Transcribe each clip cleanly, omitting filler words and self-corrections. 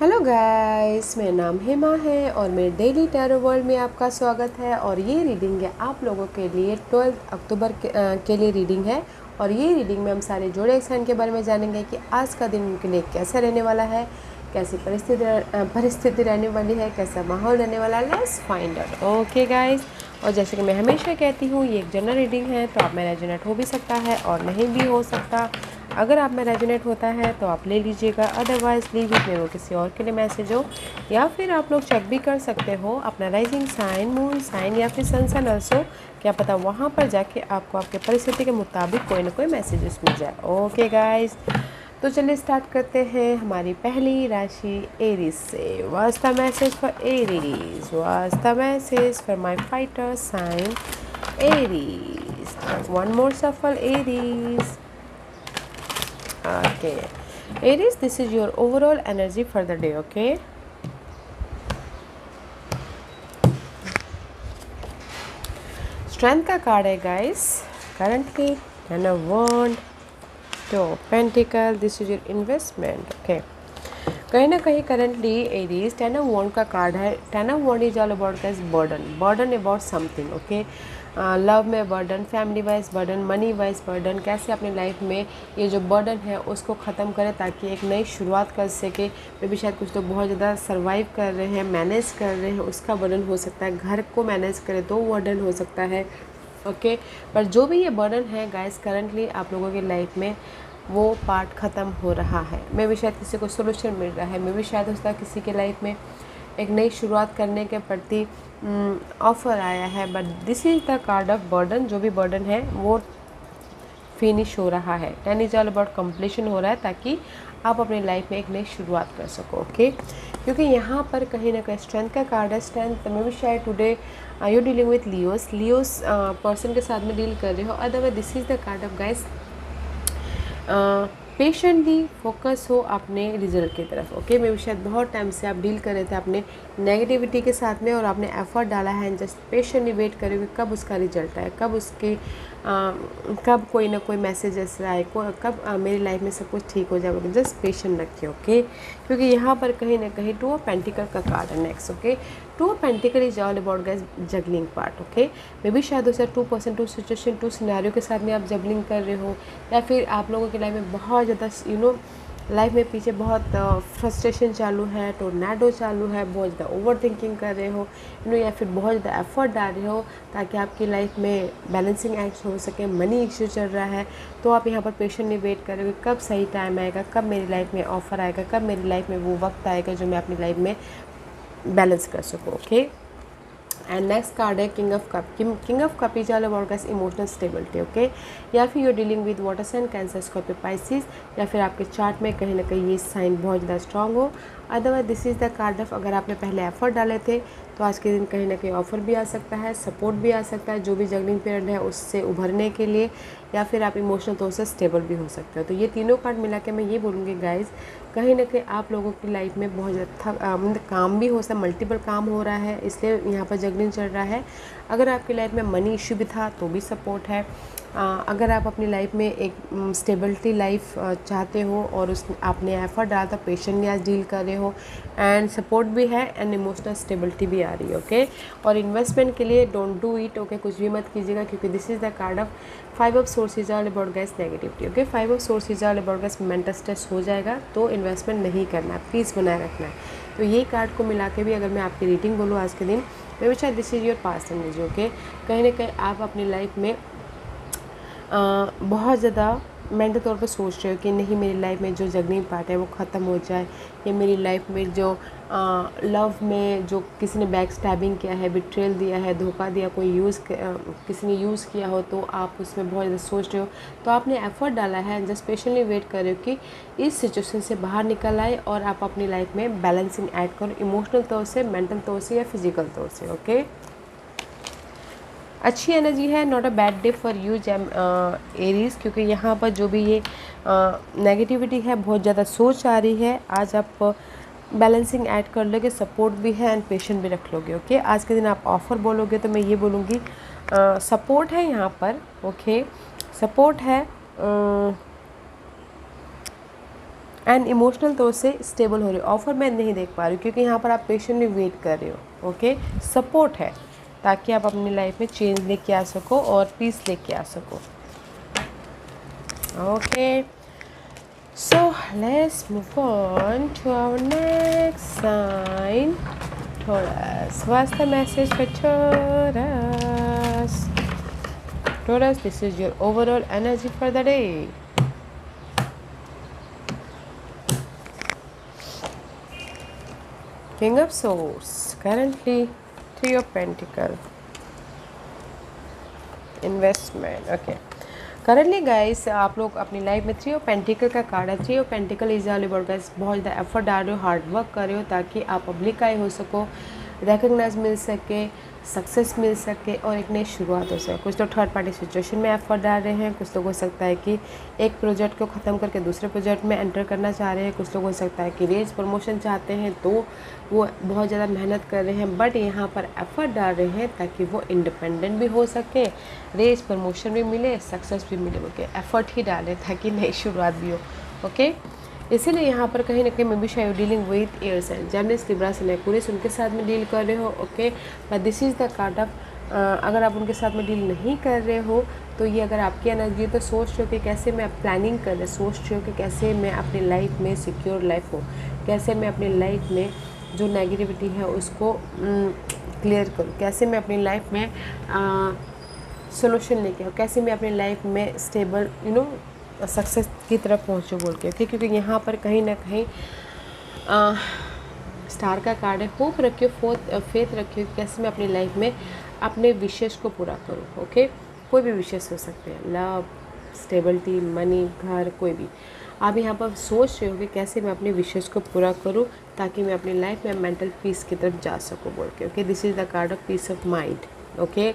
Hello guys, मेरा नाम हेमा है और मेरे डेली टैरो वर्ल्ड में आपका स्वागत है। और ये रीडिंग है आप लोगों के लिए 12 अक्टूबर के लिए रीडिंग है। और ये रीडिंग में हम सारे जोड़े साइन के बारे में जानेंगे कि आज का दिन उनके लिए कैसा रहने वाला है, कैसी परिस्थिति रहने वाली है, कैसा माहौल रहने वाला है। Let's find out. Okay guys, और जैसे कि मैं हमेशा कहती हूँ ये एक जनरल रीडिंग है, तो आप में रेजोनेट हो भी सकता है और नहीं भी हो सकता। अगर आप में रेजोनेट होता है तो आप ले लीजिएगा, अदरवाइज लीव इट में वो किसी और के लिए मैसेज हो। या फिर आप लोग चेक भी कर सकते हो अपना राइजिंग साइन, मून साइन या फिर सन साइन ऑल्सो, क्या पता वहाँ पर जाके आपको आपके परिस्थिति के मुताबिक कोई ना कोई मैसेजेस मिल जाए। ओके गाइज, तो चलिए स्टार्ट करते हैं हमारी पहली राशि एरीज से। What's the message for Aries? What's the message for my fighter sign Aries? One more सफल Aries. Okay, Aries, this is your overall energy for the day. Okay, strength का कार्ड है guys. Currently Ten of Wands, Two of Pentacles, this is your investment. Okay, कहीं ना कहीं currently Aries Ten of Wands का card है। Ten of Wands is all about guys burden about something. Okay, love में burden, family wise burden, money wise burden. कैसे अपनी life में ये जो बर्डन है उसको ख़त्म करें ताकि एक नई शुरुआत कर सके। मे भी शायद कुछ लोग बहुत ज़्यादा सर्वाइव कर रहे हैं, मैनेज कर रहे हैं, उसका बर्डन हो सकता है। घर को मैनेज करें तो बर्डन हो सकता है। ओके, पर जो भी ये बर्डन है गाइस करंटली आप लोगों की लाइफ में वो पार्ट ख़त्म हो रहा है। मे भी शायद किसी को सोल्यूशन मिल रहा है, मे भी शायद उसका किसी के लाइफ में एक नई शुरुआत करने के प्रति ऑफ़र आया है। But this is the card of burden. जो भी बर्डन है वो फिनिश हो रहा है। 10 इज ऑल अबाउट कंप्लीशन हो रहा है ताकि आप अपनी लाइफ में एक नई शुरुआत कर सको। ओके, क्योंकि यहाँ पर कहीं ना कहीं स्ट्रेंथ का कार्ड है। स्ट्रेंथ में भी शायद today you dealing with Leos person के साथ में डील कर रहे हो। Otherwise this is the card of guys patiently focus हो अपने रिजल्ट की तरफ। ओके, मे भी शायद बहुत टाइम से आप डील कर रहे थे अपने नेगेटिविटी के साथ में और आपने एफर्ट डाला है एंड जस्ट पेशेंटली वेट करोगे कब उसका रिजल्ट आए, कब उसके कब कोई ना कोई मैसेज ऐसा आए, कब मेरी लाइफ में सब कुछ ठीक हो जाएगा। जस्ट पेशेंट रखिए। ओके, क्योंकि यहाँ पर कहीं ना कहीं टू ऑफ पेंटिकल का कार्ड है next. Okay, two of pentacle is all about guys juggling part. Okay, may be शायद उसे 2% 2 सिचुएशन 2 सिनेरियो के साथ में आप जगलिंग कर रहे हो, या फिर आप लोगों की लाइफ में बहुत ज़्यादा लाइफ में पीछे बहुत फ्रस्ट्रेशन चालू है, टोर्नेडो चालू है, बहुत ज़्यादा ओवर थिंकिंग कर रहे हो या फिर बहुत ज़्यादा एफर्ट डाल रहे हो ताकि आपकी लाइफ में बैलेंसिंग एक्ट हो सके। मनी इश्यू चल रहा है तो आप यहाँ पर पेशेंटली वेट करोगे कब सही टाइम आएगा, कब मेरी लाइफ में ऑफ़र आएगा, कब मेरी लाइफ में वो वक्त आएगा जो मैं अपनी लाइफ में बैलेंस कर सकूँ। ओके, एंड नेक्स्ट कार्ड है king of cup. King of cup is all about guys emotional stability. Okay, या फिर you dealing with water sign, Cancer, Scorpio, Pisces, या फिर आपके चार्ट में कहीं ना कहीं ये साइन बहुत ज़्यादा स्ट्रांग हो। Otherwise this is the card of अगर आपने पहले एफर्ट डाले थे तो आज के दिन कहीं ना कहीं ऑफर भी आ सकता है, सपोर्ट भी आ सकता है जो भी जगलिंग पीरियड है उससे उभरने के लिए, या फिर आप इमोशनल तौर से स्टेबल भी हो सकते हो। तो ये तीनों कार्ड मिला के मैं ये बोलूँगी गाइज कहीं ना कहीं आप लोगों की लाइफ में बहुत ज़्यादा मतलब काम भी हो सकता है, मल्टीपल काम हो रहा है, इसलिए यहाँ पर जगलिंग चल रहा है। अगर आपकी लाइफ में मनी इश्यू भी था तो भी सपोर्ट है। अगर आप अपनी लाइफ में एक स्टेबिलिटी लाइफ चाहते हो और उस आपने एफर्ट डाला था, पेशेंटली आज डील कर रहे हो एंड सपोर्ट भी है एंड इमोशनल स्टेबिलिटी भी आ रही है। ओके, और इन्वेस्टमेंट के लिए डोंट डू इट। ओके, कुछ भी मत कीजिएगा क्योंकि this is the card of 5 of sources all about gas negativity. Okay, 5 of sources all about gas mental stress हो जाएगा तो इन्वेस्टमेंट नहीं करना है, पीस बनाए रखना है। तो ये कार्ड को मिला के भी अगर मैं आपकी रीडिंग बोलूँ आज के दिन मे बी शायद this is your past energy. Okay, कहीं ना कहीं आप अपनी लाइफ में बहुत ज़्यादा मेंटल तौर पे सोच रहे हो कि नहीं मेरी लाइफ में जो जगलिंग पार्ट है वो ख़त्म हो जाए, या मेरी लाइफ में जो लव में जो किसी ने बैक स्टैबिंग किया है, बिट्रेल दिया है, धोखा दिया, कोई किसी ने यूज़ किया हो तो आप उसमें बहुत ज़्यादा सोच रहे हो। तो आपने एफर्ट डाला है, जस्ट पेशेंटली वेट कर रहे हो कि इस सिचुएशन से बाहर निकल आए और आप अपनी लाइफ में बैलेंसिंग ऐड करो, इमोशनल तौर से, मेंटल तौर से या फिजिकल तौर से। ओके, अच्छी एनर्जी है, not a bad day for you Aries, क्योंकि यहाँ पर जो भी ये नेगेटिविटी है बहुत ज़्यादा सोच आ रही है, आज आप बैलेंसिंग ऐड कर लोगे, सपोर्ट भी है एंड पेशेंट भी रख लोगे। ओके, आज के दिन आप ऑफ़र बोलोगे तो मैं ये बोलूँगी सपोर्ट है यहाँ पर। ओके, सपोर्ट है एंड इमोशनल तौर से स्टेबल हो रहे हो। ऑफ़र मैं नहीं देख पा रही हूँ क्योंकि यहाँ पर आप पेशेंटली वेट कर रहे हो। ओके, सपोर्ट है ताकि आप अपनी लाइफ में चेंज लेके आ सको और पीस लेके आ सको। Okay, so let's move on to our next sign, Taurus. What's the message for Taurus? Taurus, this is your overall energy for the day. King of Swords, currently Three of Pentacles, investment. Okay, currently guys आप लोग अपनी life में three of pentacle का card है। Three of pentacle is all about guys बहुत ज़्यादा effort डाल रहे हो, हार्ड वर्क कर रहे हो ताकि आप पब्लिक आई हो सको, रिकग्नाइज मिल सके, सक्सेस मिल सके और एक नई शुरुआत हो सके। कुछ लोग थर्ड पार्टी सिचुएशन में एफर्ट डाल रहे हैं, कुछ लोग हो सकता है कि एक प्रोजेक्ट को ख़त्म करके दूसरे प्रोजेक्ट में एंटर करना चाह रहे हैं, कुछ लोग हो सकता है कि रेज प्रमोशन चाहते हैं तो वो बहुत ज़्यादा मेहनत कर रहे हैं, बट यहाँ पर एफर्ट डाल रहे हैं ताकि वो इंडिपेंडेंट भी हो सके, रेज प्रमोशन भी मिले, सक्सेस भी मिले। ओके, एफर्ट ही डालें ताकि नई शुरुआत भी हो। ओके, इसीलिए यहाँ पर कहीं ना कहीं मे बी शायद dealing with air sign, Gemini, Libra, Aquarius, उनके साथ में डील कर रहे हो। Okay, but this is the card of अगर आप उनके साथ में डील नहीं कर रहे हो तो ये अगर आपकी एनर्जी है तो सोच रहे हो कि कैसे मैं प्लानिंग कर रहे, सोच रहे हो कि कैसे मैं अपनी लाइफ में सिक्योर लाइफ हो, कैसे मैं अपनी लाइफ में जो नेगेटिविटी है उसको क्लियर करूँ, कैसे मैं अपनी लाइफ में सोल्यूशन लेके आऊँ, कैसे मैं अपनी लाइफ में स्टेबल सक्सेस की तरफ पहुँचूँ बोल के। क्योंकि यहाँ पर कहीं ना कहीं स्टार का कार्ड है। होप रखियो, फेथ रखियो कैसे मैं अपनी लाइफ में अपने विशेष को पूरा करूँ। ओके, कोई भी विशेष हो सकते हैं, लव, स्टेबिलिटी, मनी, घर, कोई भी। आप यहाँ पर सोच रहे हो कि कैसे मैं अपने विशेष को पूरा करूँ ताकि मैं अपनी लाइफ में मेंटल पीस की तरफ जा सकूँ बोल के। Okay, this is the card of peace of mind. Okay,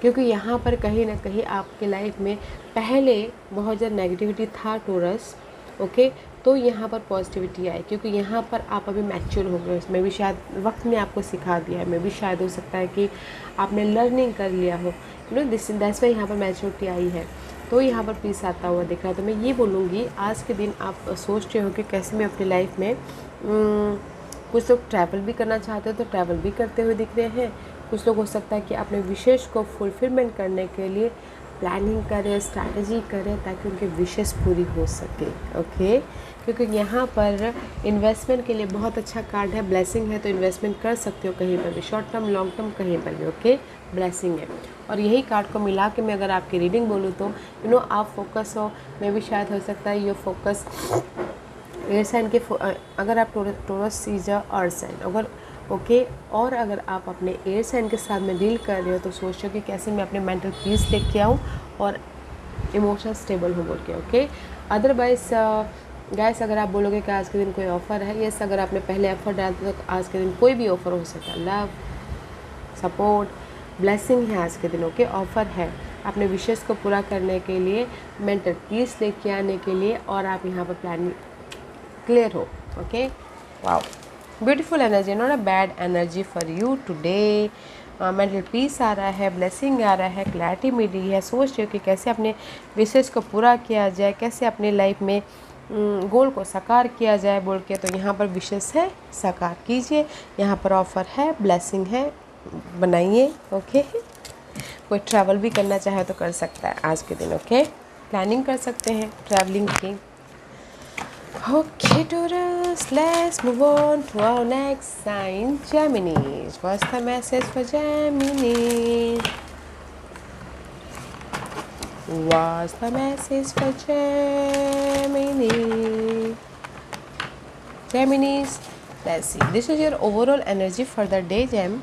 क्योंकि यहाँ पर कहीं ना कहीं आपके लाइफ में पहले बहुत ज़्यादा नेगेटिविटी था टोरस। ओके, तो यहाँ पर पॉजिटिविटी आई क्योंकि यहाँ पर आप अभी मैच्योर हो गए। उसमें भी शायद वक्त ने आपको सिखा दिया है, में भी शायद हो सकता है कि आपने लर्निंग कर लिया हो, दिस दैट्स वाई यहाँ पर मैच्योरिटी आई है। तो यहाँ पर पीस आता हुआ दिख रहा है। तो मैं ये बोलूँगी आज के दिन आप सोच रहे हो कि कैसे मैं अपनी लाइफ में कुछ लोग ट्रैवल भी करना चाहते हो तो ट्रैवल भी करते हुए दिख रहे हैं। कुछ लोग हो सकता है कि अपने विशेष को फुलफिलमेंट करने के लिए प्लानिंग करें, स्ट्रैटेजी करें ताकि उनके विशेष पूरी हो सके। ओके, क्योंकि यहाँ पर इन्वेस्टमेंट के लिए बहुत अच्छा कार्ड है, ब्लेसिंग है, तो इन्वेस्टमेंट कर सकते हो कहीं पर भी, शॉर्ट टर्म, लॉन्ग टर्म, कहीं पर भी। ओके, ब्लेसिंग है। और यही कार्ड को मिला के मैं अगर आपकी रीडिंग बोलूँ तो आप फोकस हो, मैं भी शायद हो सकता है ये फोकस एयर साइन के अगर आप टोरस इज अर्थ साइन अगर ओके और अगर आप अपने एयर साइन के साथ में डील कर रहे हो तो सोचो कि कैसे मैं अपने मेंटल पीस लेके आऊँ और इमोशनल स्टेबल हो बोल के। ओके, अदरवाइज गाइस अगर आप बोलोगे कि आज के दिन कोई ऑफ़र है, यस, अगर आपने पहले ऑफ़र डाला तो आज के दिन कोई भी ऑफ़र हो सकता है। लव, सपोर्ट, ब्लेसिंग है आज के दिन। ओके, ऑफ़र है अपने विशेष को पूरा करने के लिए, मेंटल पीस लेके आने के लिए, और आप यहाँ पर प्लान क्लियर हो। Okay, wow, beautiful energy, not a bad energy for you today. Mental peace आ रहा है, ब्लेसिंग आ रहा है, क्लैरिटी मिल रही है, सोच रहे हो कि कैसे अपने विशेष को पूरा किया जाए, कैसे अपनी लाइफ में गोल को साकार किया जाए बोल के। तो यहाँ पर विशेष है, साकार कीजिए, यहाँ पर ऑफ़र है, ब्लेसिंग है, बनाइए। ओके, कोई ट्रैवल भी करना चाहे तो कर सकता है आज के दिन। ओके, प्लानिंग कर सकते हैं ट्रैवलिंग की। Okay, Taurus, let's move on to our next sign, Gemini. What's the message for Gemini? What's the message for Gemini? Geminis, let's see. This is your overall energy for the day, Gem.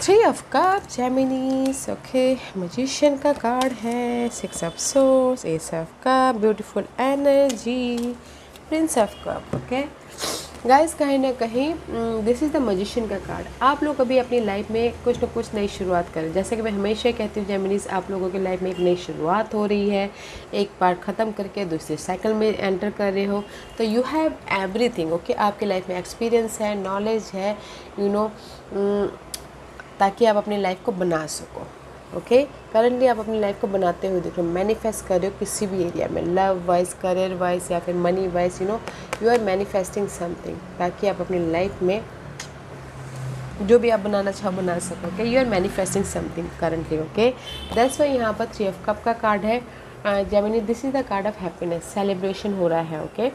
Three of cup, Geminis. Okay, magician का card है, six of swords, ace of cup, beautiful energy, prince of cup. Okay guys, कहीं ना कहीं this is the magician का card. आप लोग अभी अपनी लाइफ में कुछ न कुछ नई शुरुआत करें। जैसे कि मैं हमेशा कहती हूँ जेमिनीज, आप लोगों की लाइफ में एक नई शुरुआत हो रही है, एक पार्ट ख़त्म करके दूसरे साइकिल में एंटर कर रहे हो, तो यू हैव एवरीथिंग। ओके, आपकी लाइफ में एक्सपीरियंस है, नॉलेज है, ताकि आप अपनी लाइफ को बना सको। ओके। करंटली आप अपनी लाइफ को बनाते हुए देख रहे हो, मैनिफेस्ट कर रहे हो किसी भी एरिया में, लव वाइज, करियर वाइज या फिर money wise, you are manifesting something, ताकि आप अपनी लाइफ में जो भी आप बनाना चाहो बना सको। Okay, you are manifesting something currently. Okay, that's why यहाँ पर 3 ऑफ कप का कार्ड है। Gemini, this is the card of happiness, celebration हो रहा है। ओके,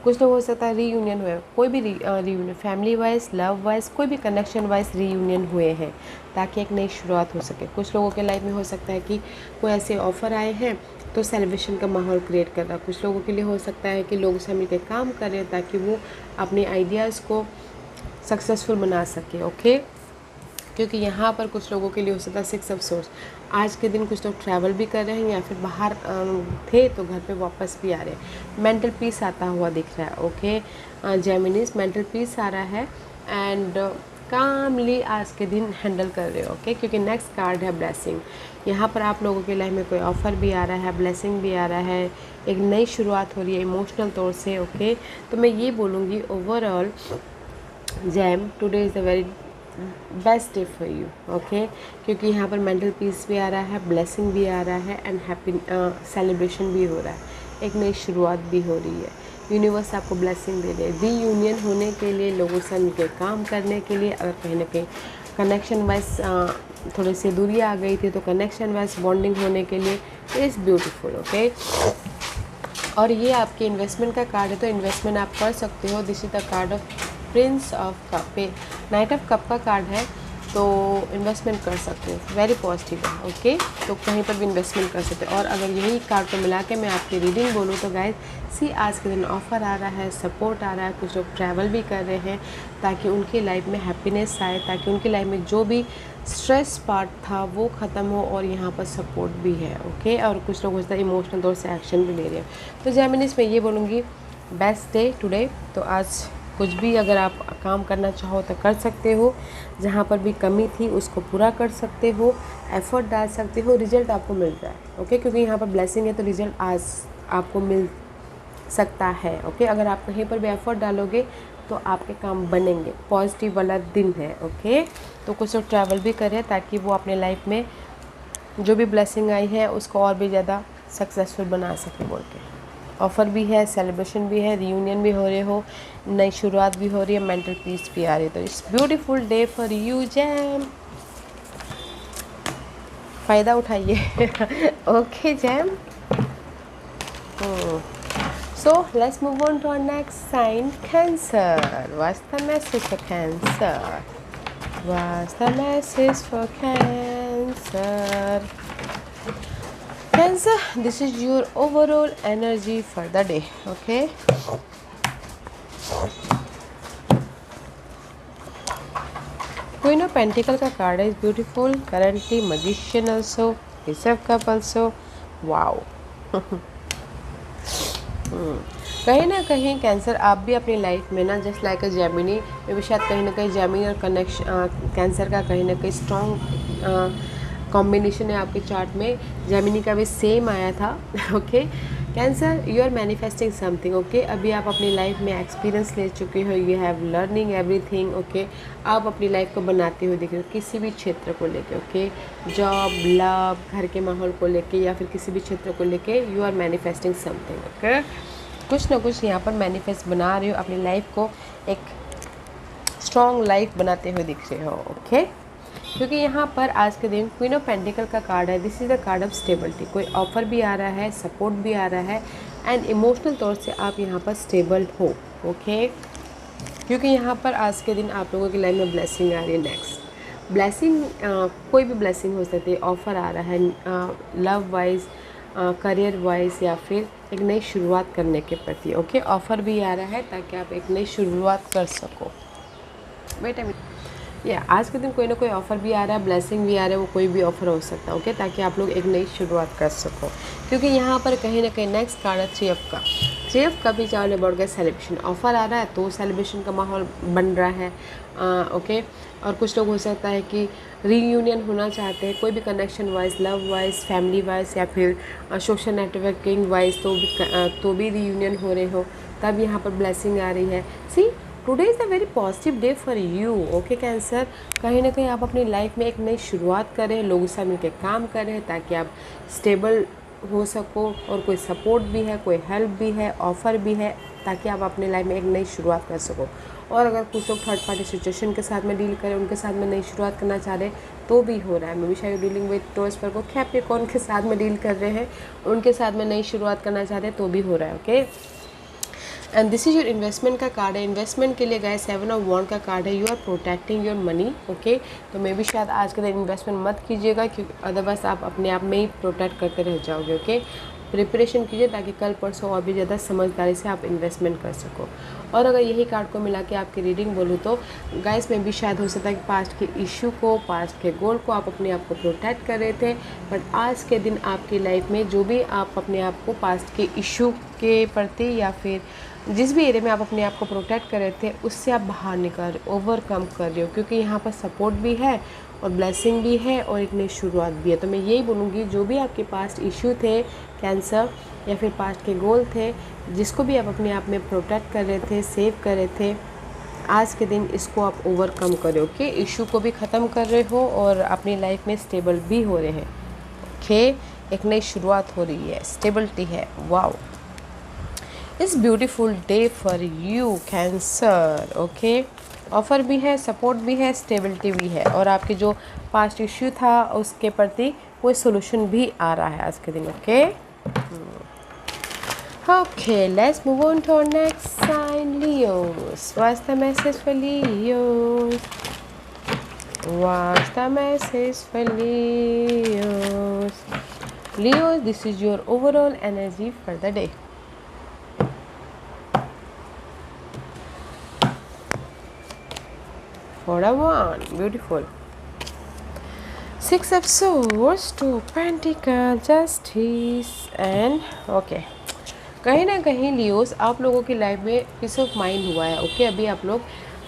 कुछ लोग हो सकता है रीयूनियन हुए, कोई भी reunion, family wise, love wise, कोई भी कनेक्शन वाइज रीयूनियन हुए हैं, ताकि एक नई शुरुआत हो सके। कुछ लोगों के लाइफ में हो सकता है कि कोई ऐसे ऑफ़र आए हैं तो सेलिब्रेशन का माहौल क्रिएट कर रहा है। कुछ लोगों के लिए हो सकता है कि लोग से मिलकर काम कर रहे हैं ताकि वो अपने आइडियाज़ को सक्सेसफुल बना सके। ओके, क्योंकि यहाँ पर कुछ लोगों के लिए हो सकता है 6 ऑफ सोर्स, आज के दिन कुछ लोग ट्रैवल भी कर रहे हैं या फिर बाहर थे तो घर पे वापस भी आ रहे हैं। मेंटल पीस आता हुआ दिख रहा है। ओके जेमिनीज, मेंटल पीस आ रहा है एंड कामली आज के दिन हैंडल कर रहे हो। ओके, क्योंकि नेक्स्ट कार्ड है ब्लेसिंग। यहाँ पर आप लोगों के लाइफ में कोई ऑफ़र भी आ रहा है, ब्लेसिंग भी आ रहा है, एक नई शुरुआत हो रही है इमोशनल तौर से। ओके, तो मैं ये बोलूँगी overall jam, today is the very best day for you. Okay, क्योंकि यहाँ पर मेंटल पीस भी आ रहा है, ब्लेसिंग भी आ रहा है एंड हैप्पी सेलिब्रेशन भी हो रहा है, एक नई शुरुआत भी हो रही है। यूनिवर्स आपको ब्लेसिंग दे रही है रीयूनियन होने के लिए, लोगों से मिलकर काम करने के लिए। अगर कहीं ना कहीं कनेक्शन वाइज थोड़ी सी दूरी आ गई थी तो कनेक्शन वाइज बॉन्डिंग होने के लिए इज़ ब्यूटीफुल। ओके, और ये आपके इन्वेस्टमेंट का कार्ड है तो इन्वेस्टमेंट आप कर सकते हो। This is the card of Prince of cup पे, नाइट ऑफ कप का कार्ड है तो इन्वेस्टमेंट कर सकते हो, वेरी पॉजिटिव है। ओके, तो कहीं पर भी इन्वेस्टमेंट कर सकते हो। और अगर यही कार्ड को मिला के मैं आपकी रीडिंग बोलूँ तो गाइस सी, आज के दिन ऑफ़र आ रहा है, सपोर्ट आ रहा है, कुछ लोग ट्रैवल भी कर रहे हैं ताकि उनकी लाइफ में हैप्पीनेस आए, ताकि उनकी लाइफ में जो भी स्ट्रेस पार्ट था वो ख़त्म हो, और यहाँ पर सपोर्ट भी है। ओके, और कुछ लोग होता है इमोशनल तौर से एक्शन भी ले रहे हैं। तो जेमिनीज में ये बोलूँगी बेस्ट डे टुडे। तो आज कुछ भी अगर आप काम करना चाहो तो कर सकते हो, जहाँ पर भी कमी थी उसको पूरा कर सकते हो, एफर्ट डाल सकते हो, रिजल्ट आपको मिल रहा है। ओके, क्योंकि यहाँ पर ब्लेसिंग है तो रिजल्ट आज आपको मिल सकता है। ओके, अगर आप कहीं पर भी एफर्ट डालोगे तो आपके काम बनेंगे, पॉजिटिव वाला दिन है। ओके, तो कुछ लोग ट्रैवल भी करें ताकि वो अपने लाइफ में जो भी ब्लेसिंग आई है उसको और भी ज़्यादा सक्सेसफुल बना सके बोल के। ऑफ़र भी है, सेलिब्रेशन भी है, रीयूनियन भी हो रहे हो, नई शुरुआत भी हो रही है, मेंटल पीस भी आ रही है। तो it's beautiful day for you jam, फ़ायदा उठाइए। Okay jam, so let's move on to our next sign, Cancer. What's the message for Cancer? What's the message for Cancer? Cancer, this is your overall energy for the day. Okay, Queen of Pentacles का card is beautiful. Currently Magician also, Ace of Cups also. Wow. कहीं ना कहीं cancer आप भी अपनी life में ना just like अ Gemini में भी शायद कहीं ना कहीं जेमिनी और कनेक्शन कैंसर का कहीं ना कहीं स्ट्रॉन्ग कॉम्बिनेशन है आपके चार्ट में। जेमिनी का भी सेम आया था। Okay Cancer, you are manifesting something. Okay, अभी आप अपनी लाइफ में एक्सपीरियंस ले चुके हो, you have learning everything. Okay, आप अपनी लाइफ को बनाते हुए देख रहे हो किसी भी क्षेत्र को लेके। ओके, जॉब, लव, घर के माहौल को लेके या फिर किसी भी क्षेत्र को लेके you are manifesting something. Okay, कुछ ना कुछ यहाँ पर मैनिफेस्ट बना रहे हो, अपनी लाइफ को एक स्ट्रॉन्ग लाइफ बनाते हुए दिख रहे हो। ओके, क्योंकि यहाँ पर आज के दिन क्वीन ऑफ पेंटिकल का कार्ड है। This is the card of stability. कोई ऑफर भी आ रहा है, सपोर्ट भी आ रहा है एंड इमोशनल तौर से आप यहाँ पर स्टेबल हो। ओके, क्योंकि यहाँ पर आज के दिन आप लोगों की लाइफ में ब्लेसिंग आ रही है। नेक्स्ट ब्लेसिंग कोई भी ब्लेसिंग हो सकती है, ऑफ़र आ रहा है लव वाइज, करियर वाइज या फिर एक नई शुरुआत करने के प्रति। ओके, ऑफ़र भी आ रहा है ताकि आप एक नई शुरुआत कर सको। वेट या आज के दिन कोई ना कोई ऑफ़र भी आ रहा है, ब्लेसिंग भी आ रहा है, वो कोई भी ऑफ़र हो सकता है। ओके, ताकि आप लोग एक नई शुरुआत कर सको। क्योंकि यहाँ पर कहीं ना कहीं नेक्स्ट कार्ड है 3 ऑफ कप। 3 ऑफ कप भी चावल बढ़ गया, सेलिब्रेशन ऑफ़र आ रहा है तो सेलिब्रेशन का माहौल बन रहा है। ओके, और कुछ लोग हो सकता है कि रीयूनियन होना चाहते हैं, कोई भी connection wise, love wise, family wise या फिर सोशल नेटवर्किंग वाइज तो भी रीयूनियन हो रहे हो, तब यहाँ पर ब्लेसिंग आ रही है। See today is the very positive day for you. Okay cancer, कहीं ना कहीं आप अपनी लाइफ में एक नई शुरुआत करें, लोगों से मिलकर काम करें ताकि आप स्टेबल हो सको, और कोई सपोर्ट भी है, कोई हेल्प भी है, ऑफ़र भी है, ताकि आप अपनी लाइफ में एक नई शुरुआत कर सको। और अगर कुछ लोग थर्ड पार्टी सिचुएशन के साथ में डील करें, उनके साथ में नई शुरुआत करना चाह रहे तो भी हो रहा है। मे बी शायद डीलिंग विद टॉस पर को कैप्रिकॉर्न के साथ में डील कर रहे हैं, उनके साथ में नई शुरुआत करना चाहते हैं तो भी हो रहा है। Okay, and this is your investment का कार्ड है। इन्वेस्टमेंट के लिए गाइस 7 ऑफ वॉन्ड का कार्ड है। You are protecting your money. Okay, तो मे बी शायद आज के दिन इन्वेस्टमेंट मत कीजिएगा, क्योंकि अदरवाइज आप अपने आप में ही प्रोटेक्ट करते रह जाओगे। ओके, प्रिपरेशन कीजिए ताकि कल परसों और भी ज़्यादा समझदारी से आप इन्वेस्टमेंट कर सको। और अगर यही कार्ड को मिला के आपकी रीडिंग बोलूँ तो गाइस में भी शायद हो सकता है कि पास्ट के इशू को, पास्ट के गोल को आप अपने आप को प्रोटेक्ट कर रहे थे, बट आज के दिन आपकी लाइफ में जो भी आप अपने आप को पास्ट के इशू के प्रति या फिर जिस भी एरिया में आप अपने आप को प्रोटेक्ट कर रहे थे उससे आप बाहर निकल रहे, ओवरकम कर रहे हो, क्योंकि यहाँ पर सपोर्ट भी है और ब्लेसिंग भी है और एक नई शुरुआत भी है। तो मैं यही बोलूँगी, जो भी आपके पास्ट इशू थे कैंसर या फिर पास्ट के गोल थे, जिसको भी आप अपने आप में प्रोटेक्ट कर रहे थे, सेव कर रहे थे, आज के दिन इसको आप ओवरकम करो। ओके, इशू को भी ख़त्म कर रहे हो और अपनी लाइफ में स्टेबल भी हो रहे हैं। ओके, एक नई शुरुआत हो रही है, स्टेबिलिटी है। Wow, it's beautiful day for you cancer. Okay, offer भी है, सपोर्ट भी है, स्टेबिलिटी भी है, और आपके जो पास्ट इश्यू था उसके प्रति कोई सोल्यूशन भी आ रहा है आज के दिन। Okay, okay, let's move on to our next sign, Leos. What's the message for Leos? What's the message for Leos? Leos, this is your overall energy for the day. For a one, beautiful. 6 of Swords, 2 Pentacles, Justice, and okay. कहीं ना कहीं Leos आप लोगों की life में piece of mind हुआ है। Okay, अभी आप लोग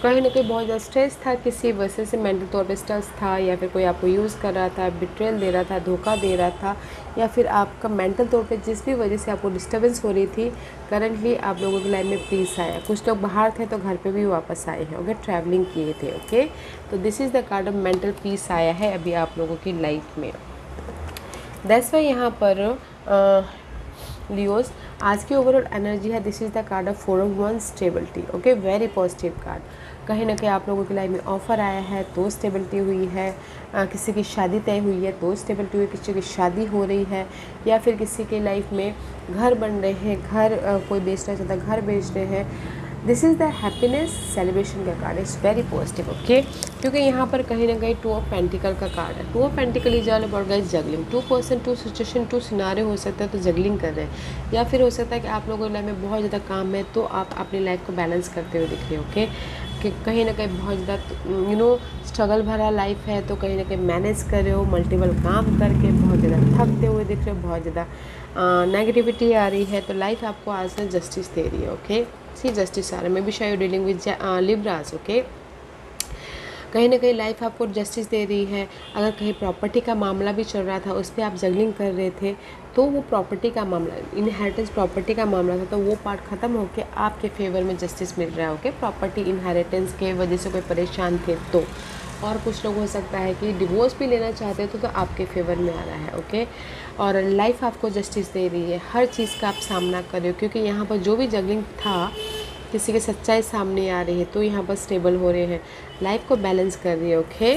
कहीं ना कहीं बहुत ज़्यादा स्ट्रेस था, किसी वजह से मेंटल तौर पे स्ट्रेस था, या फिर कोई आपको यूज़ कर रहा था, बिट्रेल दे रहा था, धोखा दे रहा था, या फिर आपका मेंटल तौर पे जिस भी वजह से आपको डिस्टर्बेंस हो रही थी, करंटली आप लोगों की लाइफ में पीस आया। कुछ लोग बाहर थे तो घर पे भी वापस आए हैं। ओके, ट्रैवलिंग किए थे। ओके, तो this is the card of mental peace आया है अभी आप लोगों की लाइफ में। दैट्स वाई यहाँ पर लियोस आज की ओवरऑल एनर्जी है, this is the card of 4 of Wands, stability. Okay, very positive card. कहीं ना कहीं आप लोगों की लाइफ में ऑफ़र आया है तो स्टेबिलिटी हुई है, किसी की शादी तय हुई है तो स्टेबिलिटी हुई, किसी की शादी हो रही है, या फिर किसी के लाइफ में घर बन रहे हैं, घर कोई बेचना चाहता है, घर बेच रहे हैं। This is the happiness celebration का card, is very positive. Okay, क्योंकि यहाँ पर कहीं ना कहीं 2 of पेंटिकल का कार्ड है। 2 of pentacle is all about guys juggling. 2 person 2 situation 2 scenario हो सकता है, तो जगलिंग कर रहे हैं, या फिर हो सकता है कि आप लोगों की लाइफ में बहुत ज़्यादा काम है तो आप अपनी लाइफ को बैलेंस करते हुए दिख रहे हो। ओके, कि कहीं ना कहीं बहुत ज़्यादा स्ट्रगल भरा लाइफ है, तो कहीं ना कहीं मैनेज कर रहे हो, मल्टीपल काम करके बहुत ज़्यादा थकते हुए दिख रहे हो, बहुत ज़्यादा नेगेटिविटी आ रही है, तो लाइफ आपको आज ना जस्टिस दे रही है। ओके, सी जस्टिस आ रहा है। मे बी शायद डीलिंग विद लिब्रास। ओके, कहीं ना कहीं लाइफ आपको जस्टिस दे रही है। अगर कहीं प्रॉपर्टी का मामला भी चल रहा था, उस पर आप जगलिंग कर रहे थे, तो वो प्रॉपर्टी का मामला, इनहेरिटेंस प्रॉपर्टी का मामला था, तो वो पार्ट ख़त्म होकर आपके फेवर में जस्टिस मिल रहा है। ओके, प्रॉपर्टी इनहेरिटेंस के वजह से कोई परेशान थे तो, और कुछ लोग हो सकता है कि डिवोर्स भी लेना चाहते हो तो आपके फेवर में आ रहा है। ओके, और लाइफ आपको जस्टिस दे रही है, हर चीज़ का आप सामना कर रहे हो, क्योंकि यहाँ पर जो भी जगलिंग था, किसी की सच्चाई सामने आ रही है, तो यहाँ पर स्टेबल हो रहे हैं, लाइफ को बैलेंस कर रही है। ओके,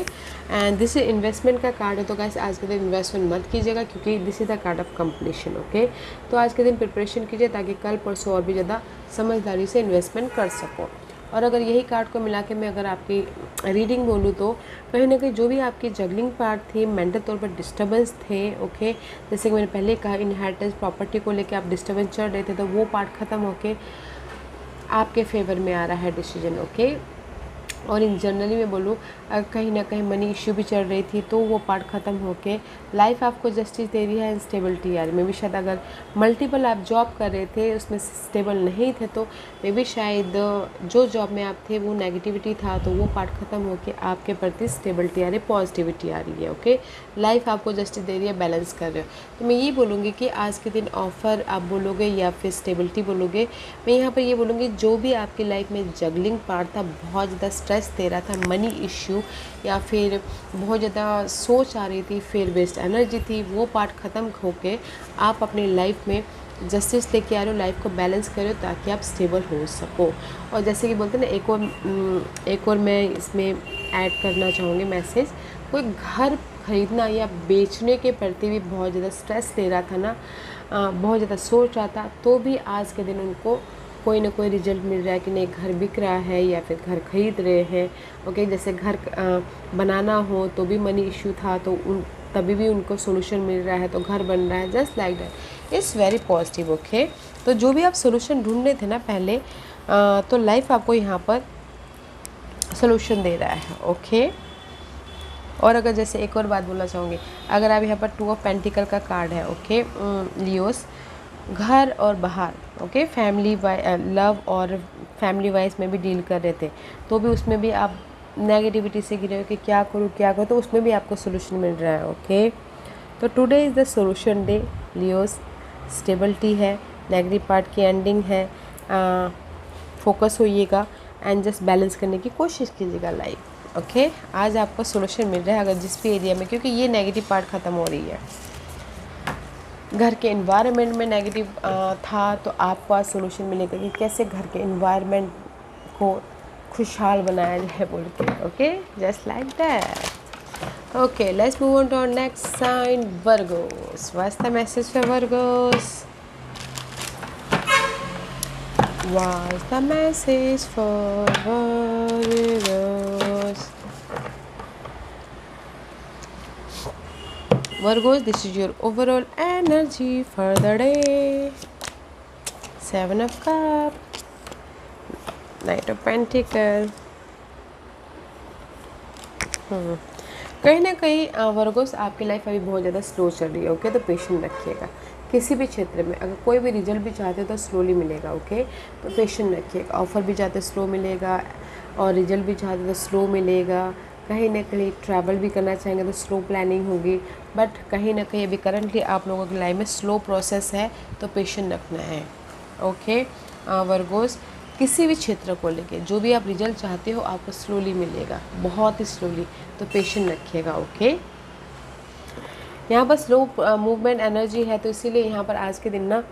एंड दिस इन्वेस्टमेंट का कार्ड है, तो गाइस आज के दिन इन्वेस्टमेंट मत कीजिएगा, क्योंकि this is the card of completion. Okay, तो आज के दिन प्रिपरेशन कीजिए ताकि कल परसों और भी ज़्यादा समझदारी से इन्वेस्टमेंट कर सको। और अगर यही कार्ड को मिला के मैं अगर आपकी रीडिंग बोलूँ तो कहीं ना कहीं जो भी आपकी जगलिंग पार्ट थी, मेंटल तौर पर डिस्टर्बेंस थे। ओके, जैसे कि मैंने पहले कहा, इनहेरिटेंस प्रॉपर्टी को लेकर आप डिस्टर्बेंस चल रहे थे, तो वो पार्ट ख़त्म होके आपके फेवर में आ रहा है डिसीजन। ओके, और इन जनरली मैं बोलूँ अगर कहीं ना कहीं मनी इश्यू भी चल रही थी तो वो पार्ट ख़त्म होके लाइफ आपको जस्टिस दे रही है एंड स्टेबिलिटी आ रही है। मे भी शायद अगर मल्टीपल आप जॉब कर रहे थे उसमें स्टेबल नहीं थे तो मे भी शायद जो जॉब में आप थे वो नेगेटिविटी था तो वो पार्ट ख़त्म होके आपके प्रति स्टेबिलिटी आ रही है, पॉजिटिविटी आ रही है। ओके, लाइफ आपको जस्टिस दे रही है, बैलेंस कर रहे हो। तो मैं ये बोलूँगी कि आज के दिन ऑफ़र आप बोलोगे या फिर स्टेबिलिटी बोलोगे, मैं यहाँ पर ये बोलूँगी जो भी आपकी लाइफ में जगलिंग पार्ट था, बहुत ज़्यादा स्ट्रेस दे रहा था, मनी इश्यू या फिर बहुत ज़्यादा सोच आ रही थी, फिर वेस्ट एनर्जी थी, वो पार्ट ख़त्म होके आप अपनी लाइफ में जस्टिस लेके आ रहे हो, लाइफ को बैलेंस कर रहे हो ताकि आप स्टेबल हो सको। और जैसे कि बोलते हैं ना, एक और मैं इसमें ऐड करना चाहूँगी मैसेज, कोई घर खरीदना या बेचने के प्रति भी बहुत ज़्यादा स्ट्रेस ले रहा था ना, बहुत ज़्यादा सोच रहा था, तो भी आज के दिन उनको कोई ना कोई रिजल्ट मिल रहा है कि नहीं घर बिक रहा है या फिर घर खरीद रहे हैं। ओके, जैसे घर बनाना हो तो भी मनी इश्यू था तो तभी भी उनको सोल्यूशन मिल रहा है तो घर बन रहा है। Just like that, it's very positive. Okay, तो जो भी आप सोल्यूशन ढूंढ रहे थे ना पहले, तो लाइफ आपको यहाँ पर सोल्यूशन दे रहा है। ओके, और अगर जैसे एक और बात बोलना चाहूँगी, अगर आप यहाँ पर 2 ऑफ पेंटिकल का कार्ड है, ओके लियोस, घर और बाहर, ओके फैमिली लव और फैमिली वाइज में भी डील कर रहे थे तो भी उसमें भी आप नेगेटिविटी से गिरे हो कि क्या करूँ, तो उसमें भी आपको सोल्यूशन मिल रहा है। ओके, तो today is the solution day Leos, stability है, नेगेटिव पार्ट की एंडिंग है, फोकस होइएगा एंड जस्ट बैलेंस करने की कोशिश कीजिएगा लाइफ। ओके, आज आपको सोल्यूशन मिल रहा है अगर जिस भी एरिया में, क्योंकि ये नेगेटिव पार्ट ख़त्म हो रही है। घर के एनवायरनमेंट में नेगेटिव था तो आपको आज सोल्यूशन मिलेगा कि कैसे घर के एनवायरनमेंट को खुशहाल बनाया जाए बोल के। Okay, just like that. Okay, let's move on to our next sign, Virgos. What's the message for Virgos? What's the message for Virgos? Virgos, this is your overall energy for the day. 7 of Cups, Knight of Pentacles. कहीं ना कहीं Virgo's आपकी life अभी बहुत ज़्यादा slow चल रही है। ओके, तो पेशेंट रखिएगा। किसी भी क्षेत्र में अगर कोई भी रिजल्ट भी चाहते हो तो स्लोली मिलेगा। ओके, तो पेशेंट रखिएगा। ऑफ़र भी चाहते स्लो मिलेगा और रिजल्ट भी चाहते तो स्लो मिलेगा। कहीं ना कहीं ट्रैवल भी करना चाहेंगे तो स्लो प्लानिंग होगी, बट कहीं ना कहीं अभी करंटली आप लोगों की लाइफ में स्लो प्रोसेस है तो पेशेंट रखना है। ओके वर्गोस, किसी भी क्षेत्र को लेके जो भी आप रिजल्ट चाहते हो आपको स्लोली मिलेगा, बहुत ही स्लोली, तो पेशेंट रखिएगा। ओके, यहाँ पर स्लो मूवमेंट एनर्जी है तो इसीलिए यहाँ पर आज के दिन ना,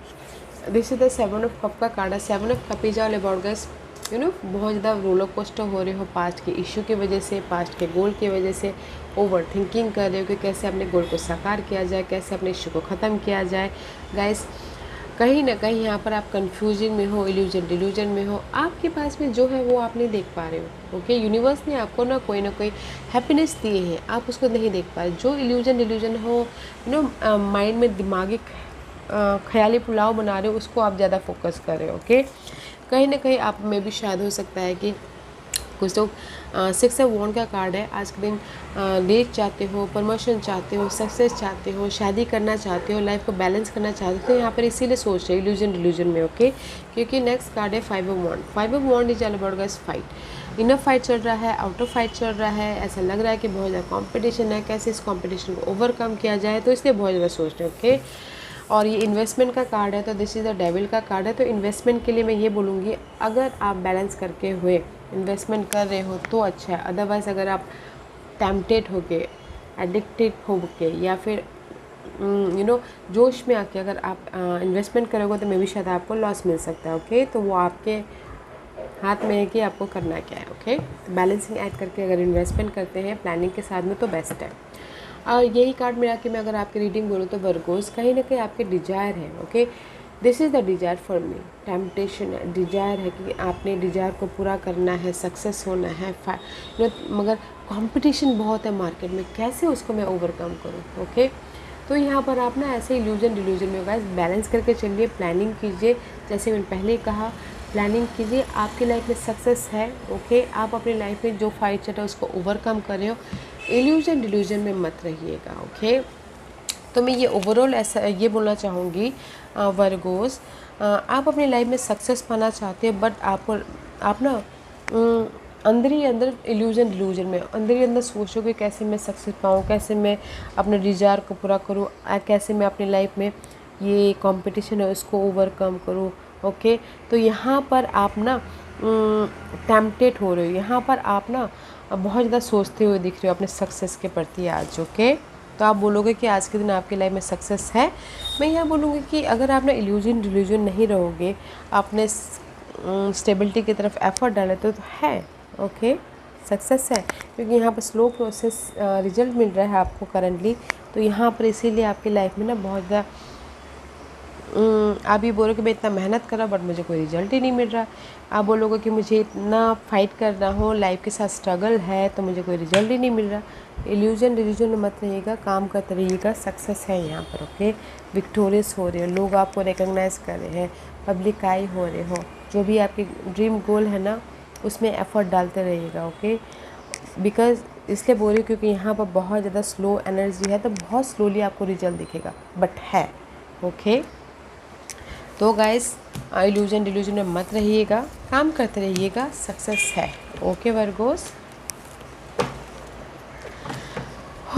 this is the 7 of cup का कार्ड है। 7 of cup is all about guys, you know बहुत ज़्यादा रोलर कोस्टर हो रहे हो पास्ट के इशू की वजह से, पास्ट के गोल की वजह से ओवर थिंकिंग कर रहे हो कि कैसे अपने गोल को साकार किया जाए, कैसे अपने इशू को ख़त्म किया जाए। गाइस कहीं ना कहीं यहाँ पर आप कंफ्यूजन में हो, इल्यूजन डिल्यूजन में हो, आपके पास में जो है वो आप नहीं देख पा रहे हो। ओके, यूनिवर्स ने आपको ना कोई हैप्पीनेस दिए हैं, आप उसको नहीं देख पा रहे। जो इल्यूजन डिल्यूजन हो, यू नो माइंड में दिमागी ख्याली पुलाव बना रहे हो, उसको आप ज़्यादा फोकस कर रहे हो। ओके, कहीं ना कहीं आप में भी शायद हो सकता है कि कुछ लोग 6 ऑफ वॉन्ड का कार्ड है। आज के दिन रेस चाहते हो, प्रमोशन चाहते हो, सक्सेस चाहते हो, शादी करना चाहते हो, लाइफ को बैलेंस करना चाहते हो, तो यहाँ पर इसीलिए सोच रहे हो इल्यूजन डिल्यूजन में। ओके, क्योंकि नेक्स्ट कार्ड है 5 of wand. 5 of wand is all about guys fight. Inner fight चल रहा है, आउटर फाइट चल रहा है, ऐसा लग रहा है कि बहुत ज़्यादा कॉम्पिटिशन है, कैसे इस कॉम्पिटिशन को ओवरकम किया जाए, तो इसलिए बहुत ज़्यादा सोच रहे हो। ओके, और ये इन्वेस्टमेंट का कार्ड है तो दिस इज़ द डेविल का कार्ड है। तो इन्वेस्टमेंट के लिए मैं ये बोलूँगी, अगर आप बैलेंस करके हुए इन्वेस्टमेंट कर रहे हो तो अच्छा है, अदरवाइज़ अगर आप टेम्पटेड हो के, एडिक्टेड हो के, या फिर यू नो जोश में आके अगर आप इन्वेस्टमेंट करोगे तो मे भी शायद आपको लॉस मिल सकता है। ओके, तो वो आपके हाथ में है कि आपको करना क्या है। ओके, तो बैलेंसिंग ऐड करके अगर इन्वेस्टमेंट करते हैं प्लानिंग के साथ में तो बेस्ट है। और यही कार्ड मिला के मैं अगर आपकी रीडिंग बोलूँ तो वर्गोस, कहीं ना कहीं आपके डिजायर है। Okay, this is the desire for me, temptation है, डिजायर है कि आपने डिजायर को पूरा करना है, सक्सेस होना है, मगर कंपटीशन बहुत है मार्केट में, कैसे उसको मैं ओवरकम करूँ। ओके, तो यहाँ पर आप ना ऐसे इल्यूजन डिल्यूजन में गाइस बैलेंस करके चलिए, प्लानिंग कीजिए। जैसे मैंने पहले ही कहा, प्लानिंग कीजिए, आपकी लाइफ में सक्सेस है। ओके, आप अपनी लाइफ में जो फाइट चल रहा है उसको ओवरकम कर रहे हो, इल्यूजन डिल्यूजन में मत रहिएगा। ओके, तो मैं ये ओवरऑल ऐसा ये बोलना चाहूँगी वर्गोस, आप अपनी लाइफ में सक्सेस पाना चाहते हैं, बट आप ना अंदर ही अंदर इल्यूजन डिल्यूजन में अंदर ही अंदर सोचोगे कैसे मैं सक्सेस पाऊँ, कैसे मैं अपने डिज़ायर को पूरा करूँ, कैसे मैं अपनी लाइफ में ये कंपटीशन है उसको ओवरकम करूँ। ओके, तो यहाँ पर आप ना टेम्पटेड हो रहे हो, यहाँ पर आप ना बहुत ज़्यादा सोचते हुए दिख रहे हो अपने सक्सेस के प्रति आज। ओके, तो आप बोलोगे कि आज के दिन आपकी लाइफ में सक्सेस है। मैं यहाँ बोलूँगी कि अगर आप ना इल्यूजन डिल्यूजन नहीं रहोगे, आपने स्टेबिलिटी की तरफ एफर्ट डाले तो है। ओके, सक्सेस है, क्योंकि यहाँ पर स्लो प्रोसेस रिजल्ट मिल रहा है आपको करंटली। तो यहाँ पर इसीलिए आपकी लाइफ में ना बहुत ज़्यादा आप ये बोलोगे कि मैं इतना मेहनत कर रहा हूँ बट मुझे कोई रिजल्ट ही नहीं मिल रहा। आप बोलोगे कि मुझे इतना फाइट कर रहा हूँ, लाइफ के साथ स्ट्रगल है, तो मुझे कोई रिजल्ट ही नहीं मिल रहा। इल्यूजन डिल्यूजन में मत रहिएगा, काम करते रहिएगा, सक्सेस है यहाँ पर। ओके, विक्टोरियस हो रहे हो, लोग आपको रिकॉग्नाइज कर रहे हैं, पब्लिक आई हो रहे हो, जो भी आपके ड्रीम गोल है ना उसमें एफर्ट डालते रहिएगा। ओके, बिकॉज इसलिए बोल रही हूँ क्योंकि यहाँ पर बहुत ज़्यादा स्लो एनर्जी है, तो बहुत स्लोली आपको रिजल्ट दिखेगा, बट है। ओके, तो गाइस इल्यूजन डिल्यूजन में मत रहिएगा, काम करते रहिएगा, सक्सेस है। Okay Virgos,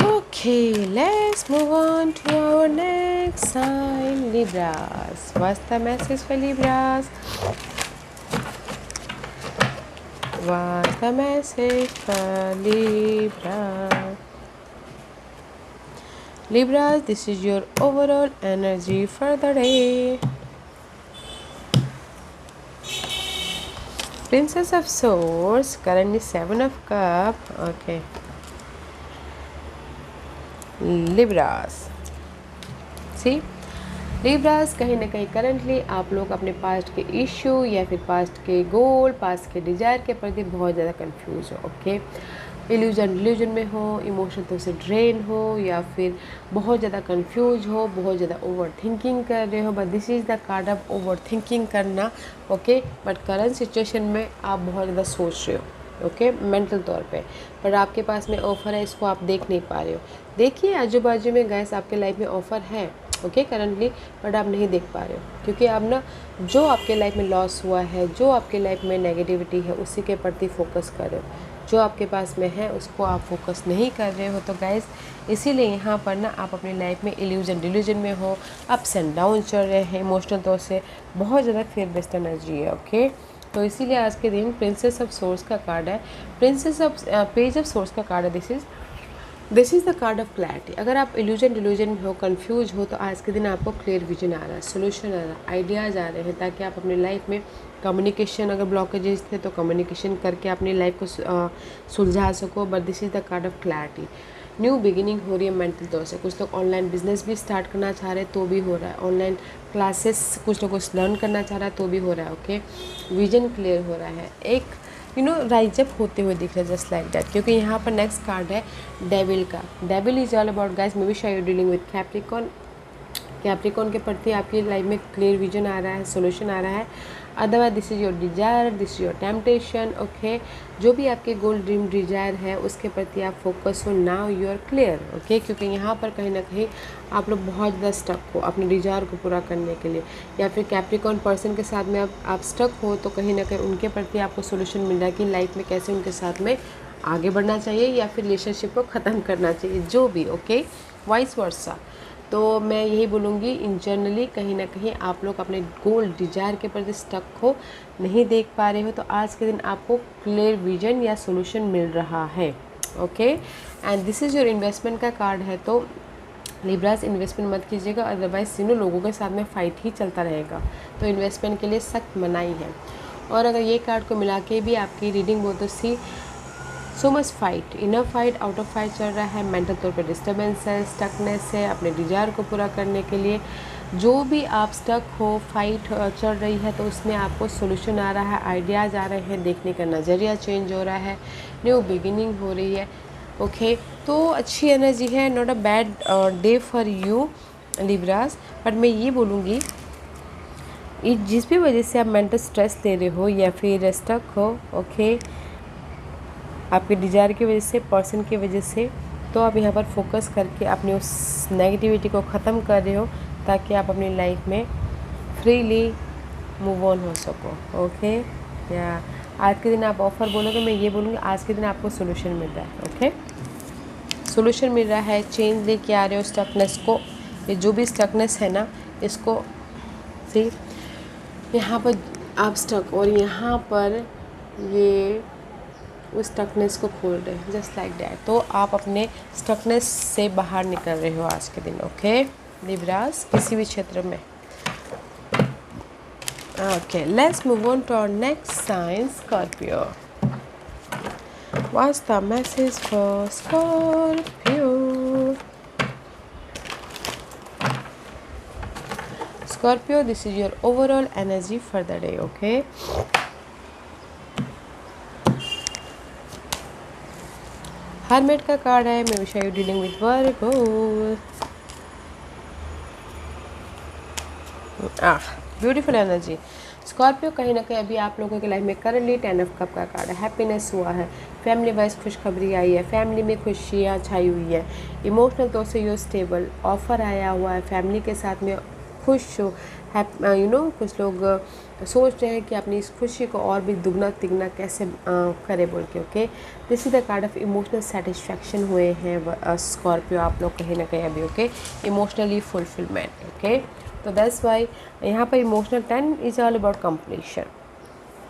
okay, let's move on to our next sign, Libras. What's the message for Libras? What's the message for Libra? Libra, this is your overall energy for the day. Princess of Swords, currently 7 of Cups. Okay. Libras. See? Libras, कहीं ना कहीं currently आप लोग अपने past के issue या फिर past के गोल, पास्ट के डिज़ायर के प्रति बहुत ज़्यादा कंफ्यूज हो। ओके, इल्यूजन डिल्यूजन में हो, इमोशन तो से ड्रेन हो, या फिर बहुत ज़्यादा कंफ्यूज हो, बहुत ज़्यादा ओवर थिंकिंग कर रहे हो। But this is the card of over thinking करना। ओके, बट करंट सिचुएशन में आप बहुत ज़्यादा सोच रहे हो। ओके, मेंटल तौर पे, पर आपके पास में ऑफ़र है, इसको आप देख नहीं पा रहे हो। देखिए आजू बाजू में गैस आपके लाइफ में ऑफ़र है। ओके, करंटली, बट आप नहीं देख पा रहे हो, क्योंकि आप ना जो आपके लाइफ में लॉस हुआ है, जो आपके लाइफ में नेगेटिविटी है, उसी के प्रति फोकस कर रहे हो। जो आपके पास में है उसको आप फोकस नहीं कर रहे हो। तो गाइस, इसीलिए यहाँ पर ना आप अपनी लाइफ में इल्यूजन डिल्यूजन में हो, अप्स एंड डाउन चल रहे हैं, इमोशनल तौर से बहुत ज़्यादा फियर बेस्ड एनर्जी है। ओके, तो इसीलिए आज के दिन प्रिंसेस ऑफ सोर्स का कार्ड है, princess of page of source का कार्ड है। This is the card of clarity. अगर आप इल्यूजन डिल्यूजन में हो, कंफ्यूज हो, तो आज के दिन आपको क्लियर विजन आ रहा है, सोल्यूशन आ रहा है, आइडियाज़ आ रहे हैं, ताकि आप अपनी लाइफ में कम्युनिकेशन, अगर ब्लॉकेजेस थे तो कम्युनिकेशन करके अपनी लाइफ को सुलझा सको। But this is the card of clarity. New beginning हो रही है मेंटल तौर से। कुछ लोग ऑनलाइन बिजनेस भी स्टार्ट करना चाह रहे हैं तो भी हो रहा है, ऑनलाइन क्लासेस कुछ लोग लर्न करना चाह रहा है तो भी हो रहा है। ओके, विजन क्लियर हो रहा है, एक राइज अप होते हुए दिख रहा है, जस्ट लाइक दैट। क्योंकि यहाँ पर नेक्स्ट कार्ड है डेविल का। Devil is all about guys, may be शायद डीलिंग विद कैप्रिकॉन। कैप्रिकॉन के प्रति आपकी लाइफ में क्लियर विजन आ रहा है, सोल्यूशन आ रहा है। Otherwise this is your desire, this is your temptation. Okay, जो भी आपके गोल ड्रीम डिज़ायर है उसके प्रति आप फोकस हो, now you are clear. Okay, क्योंकि यहाँ पर कहीं ना कहीं आप लोग बहुत ज़्यादा स्टक हो अपने डिज़ायर को पूरा करने के लिए, या फिर कैप्रिकॉन पर्सन के साथ में आप स्टक हो, तो कहीं ना कहीं उनके प्रति आपको सोल्यूशन मिल रहा है कि लाइफ में कैसे उनके साथ में आगे बढ़ना चाहिए या फिर रिलेशनशिप को ख़त्म करना चाहिए, जो भी। Okay, vice versa. तो मैं यही बोलूँगी, इन जनरली कहीं ना कहीं आप लोग अपने गोल डिज़ायर के प्रति स्टक हो, नहीं देख पा रहे हो, तो आज के दिन आपको क्लियर विजन या सोल्यूशन मिल रहा है। Okay, and this is your investment का कार्ड है। तो लिब्रास, इन्वेस्टमेंट मत कीजिएगा, अदरवाइज लोगों के साथ में फ़ाइट ही चलता रहेगा। तो इन्वेस्टमेंट के लिए सख्त मनाही है। और अगर ये कार्ड को मिला के भी आपकी रीडिंग बोल तो see so much fight, inner fight, out of fight चल रहा है, मेंटल तौर पे डिस्टर्बेंस है, स्टकनेस है अपने डिज़ायर को पूरा करने के लिए। जो भी आप स्टक हो, फाइट चल रही है, तो उसमें आपको सोल्यूशन आ रहा है, आइडियाज़ आ रहे हैं, देखने का नज़रिया चेंज हो रहा है, न्यू बिगिनिंग हो रही है। ओके, तो अच्छी एनर्जी है, not a bad day for you Libras. But मैं ये बोलूँगी, जिस भी वजह से आप मेंटल स्ट्रेस ले रहे हो या फिर स्टक हो, ओके, आपके डिज़ायर की वजह से, पर्सन की वजह से, तो आप यहाँ पर फोकस करके अपनी उस नेगेटिविटी को ख़त्म कर रहे हो ताकि आप अपनी लाइफ में फ्रीली मूव ऑन हो सको, ओके। या आज के दिन आप ऑफ़र बोलोगे, मैं ये बोलूँगी आज के दिन आपको सोल्यूशन मिल रहा है, ओके। सोल्यूशन मिल रहा है, चेंज लेके आ रहे हो स्टकनेस को। ये जो भी स्टकनेस है ना, इसको सी यहाँ पर आप स्टक, और यहाँ पर ये उस स्टकनेस को खोल रहे हैं, जस्ट लाइक दैट। तो आप अपने स्टकनेस से बाहर निकल रहे हो आज के दिन, ओके लिब्रास, किसी भी क्षेत्र में। Okay, let's move on to our next sign, Scorpio. What's the message for Scorpio? Scorpio, this is your overall energy for the day, okay? Hermit का कार्ड है, मैं wish you dealing with Virgo. Beautiful energy. Scorpio, कहीं ना कहीं अभी आप लोगों की लाइफ में करंटली 10 ऑफ कप का कार्ड है। हैप्पीनेस हुआ है, फैमिली वाइज खुशखबरी आई है, फैमिली में खुशियाँ छाई हुई है, इमोशनल तौर से यू स्टेबल, ऑफर आया हुआ है, फैमिली के साथ में खुश हो। कुछ लोग सोच रहे हैं कि अपनी इस खुशी को और भी दुगना तिगना कैसे करें बोल के, okay. This is the card of emotional satisfaction हुए हैं स्कॉर्पियो आप लोग कहीं ना कहीं अभी, ओके। Emotionally fulfilment, okay. तो दैट्स वाई यहाँ पर emotional 10 is all about completion,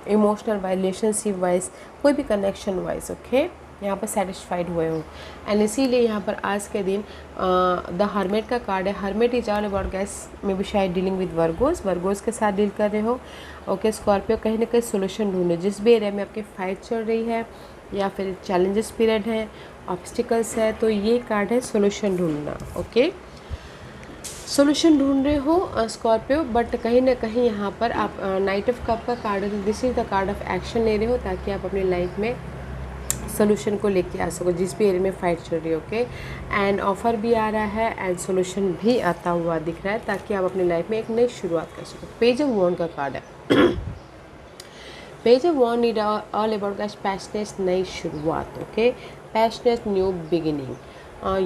emotional wise, relationship wise, कोई भी कनेक्शन वाइज, ओके। यहाँ पर सेटिस्फाइड हुए हो, एंड इसीलिए यहाँ पर आज के दिन द हर्मेट का कार्ड है। Hermit is all about gas, may be शायद डीलिंग विद वर्गोस के साथ डील कर रहे हो, ओके। स्कॉर्पियो, कहीं ना कहीं सोल्यूशन ढूंढे, जिस भी एरिया में आपकी फाइट चल रही है या फिर चैलेंजेस पीरियड है, ऑब्स्टिकल्स है, तो ये कार्ड है सोल्यूशन ढूंढना, ओके। सोल्यूशन ढूंढ रहे हो स्कॉर्पियो, बट कहीं ना कहीं यहाँ पर आप नाइट ऑफ कप का कार्ड है, तो this is the card of action ले रहे हो ताकि आप अपनी लाइफ में सोल्यूशन को लेके आ सको, जिस भी एरिया में फाइट चल रही है, ओके। एंड ऑफर भी आ रहा है एंड सोल्यूशन भी आता हुआ दिख रहा है ताकि आप अपनी लाइफ में एक नई शुरुआत कर सको। पेज ऑफ वॉन्ड का कार्ड है। Page of wand is all about guys passionate, नई शुरुआत, okay, passionate new beginning.